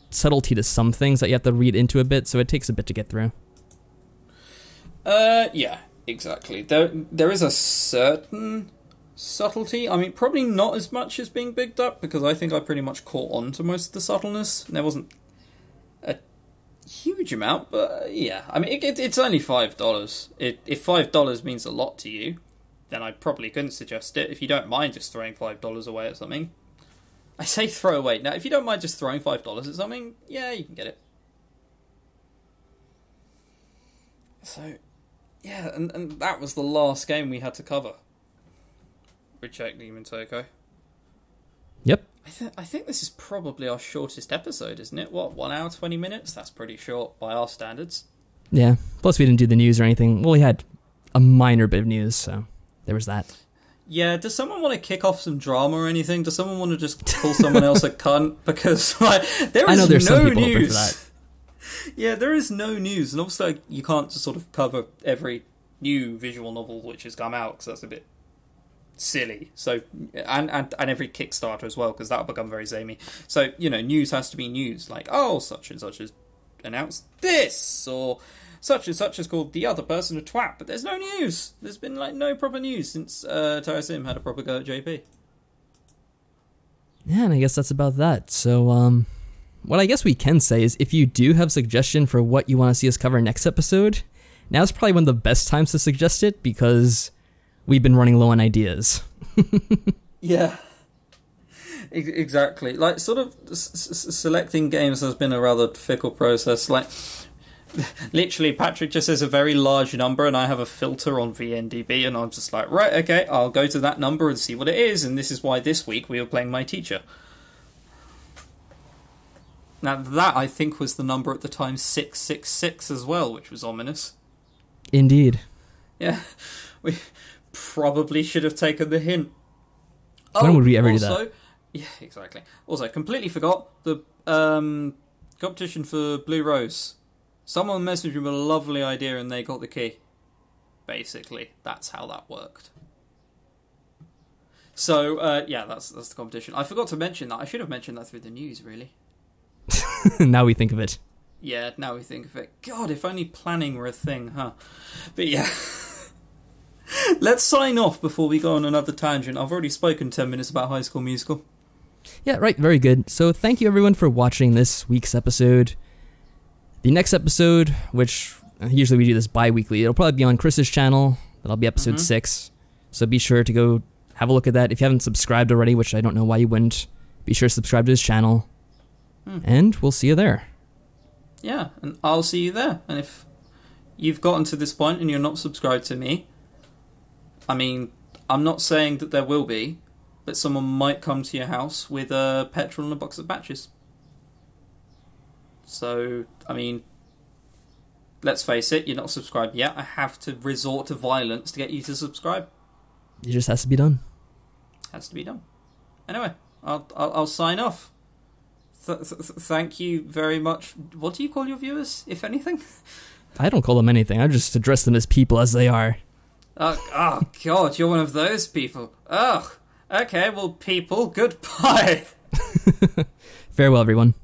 subtlety to some things that you have to read into a bit, so it takes a bit to get through. Yeah, exactly. There is a certain subtlety. I mean, probably not as much as being bigged up, because I think I pretty much caught on to most of the subtleness. There wasn't a huge amount, but yeah. I mean, it's only $5. If $5 means a lot to you, then I probably couldn't suggest it. If you don't mind just throwing $5 away at something. I say throw away. Now, if you don't mind just throwing $5 at something, yeah, you can get it. So, yeah, and that was the last game we had to cover. Reject Demon Toko. Yep. I think this is probably our shortest episode, isn't it? What, 1 hour, 20 minutes? That's pretty short by our standards. Yeah, plus we didn't do the news or anything. Well, we had a minor bit of news, so there was that. Yeah, does someone want to kick off some drama or anything? Does someone want to just call someone else a cunt? Because like, there is I know there's no some people news. hoping for that. Yeah, there is no news, and obviously you can't just sort of cover every new visual novel which has come out, because that's a bit silly. So, and every Kickstarter as well, because that'll become very samey. So, you know, news has to be news, like, oh, such and such has announced this, or such and such has called the other person a twat, but there's no news. There's been, like, no proper news since Sim had a proper go at JP. Yeah, and I guess that's about that. So, what I guess we can say is if you do have a suggestion for what you want to see us cover next episode, now's probably one of the best times to suggest it, because we've been running low on ideas. Yeah. Exactly. Like, sort of selecting games has been a rather fickle process. Like, literally, Patrick just says a very large number, and I have a filter on VNDB, and I'm just like, right, okay, I'll go to that number and see what it is, and this is why this week we were playing My Teacher. Now, that, I think, was the number at the time 666 as well, which was ominous. Indeed. Yeah, we probably should have taken the hint. When would we ever do that? Yeah, exactly. Also, completely forgot the competition for Blue Rose. Someone messaged me with a lovely idea and they got the key. Basically, that's how that worked. So, yeah, that's the competition. I forgot to mention that. I should have mentioned that through the news, really. Now we think of it. Yeah, now we think of it. God, if only planning were a thing, huh? But yeah. Let's sign off before we go on another tangent. I've already spoken 10 minutes about High School Musical. Yeah, right, very good. So thank you everyone for watching this week's episode. The next episode, which usually we do this bi-weekly, it'll probably be on Chris's channel. That'll be episode 6. So be sure to go have a look at that. If you haven't subscribed already, which I don't know why you wouldn't, be sure to subscribe to his channel. And we'll see you there. Yeah, and I'll see you there. And if you've gotten to this point and you're not subscribed to me, I mean, I'm not saying that there will be, but someone might come to your house with a petrol and a box of matches. So, I mean, let's face it, you're not subscribed yet. I have to resort to violence to get you to subscribe. It just has to be done. Has to be done. Anyway, I'll sign off. Thank you very much. What do you call your viewers, if anything? I don't call them anything. I just address them as people as they are. Oh, God, you're one of those people. Oh, okay, well, people, goodbye. Farewell, everyone.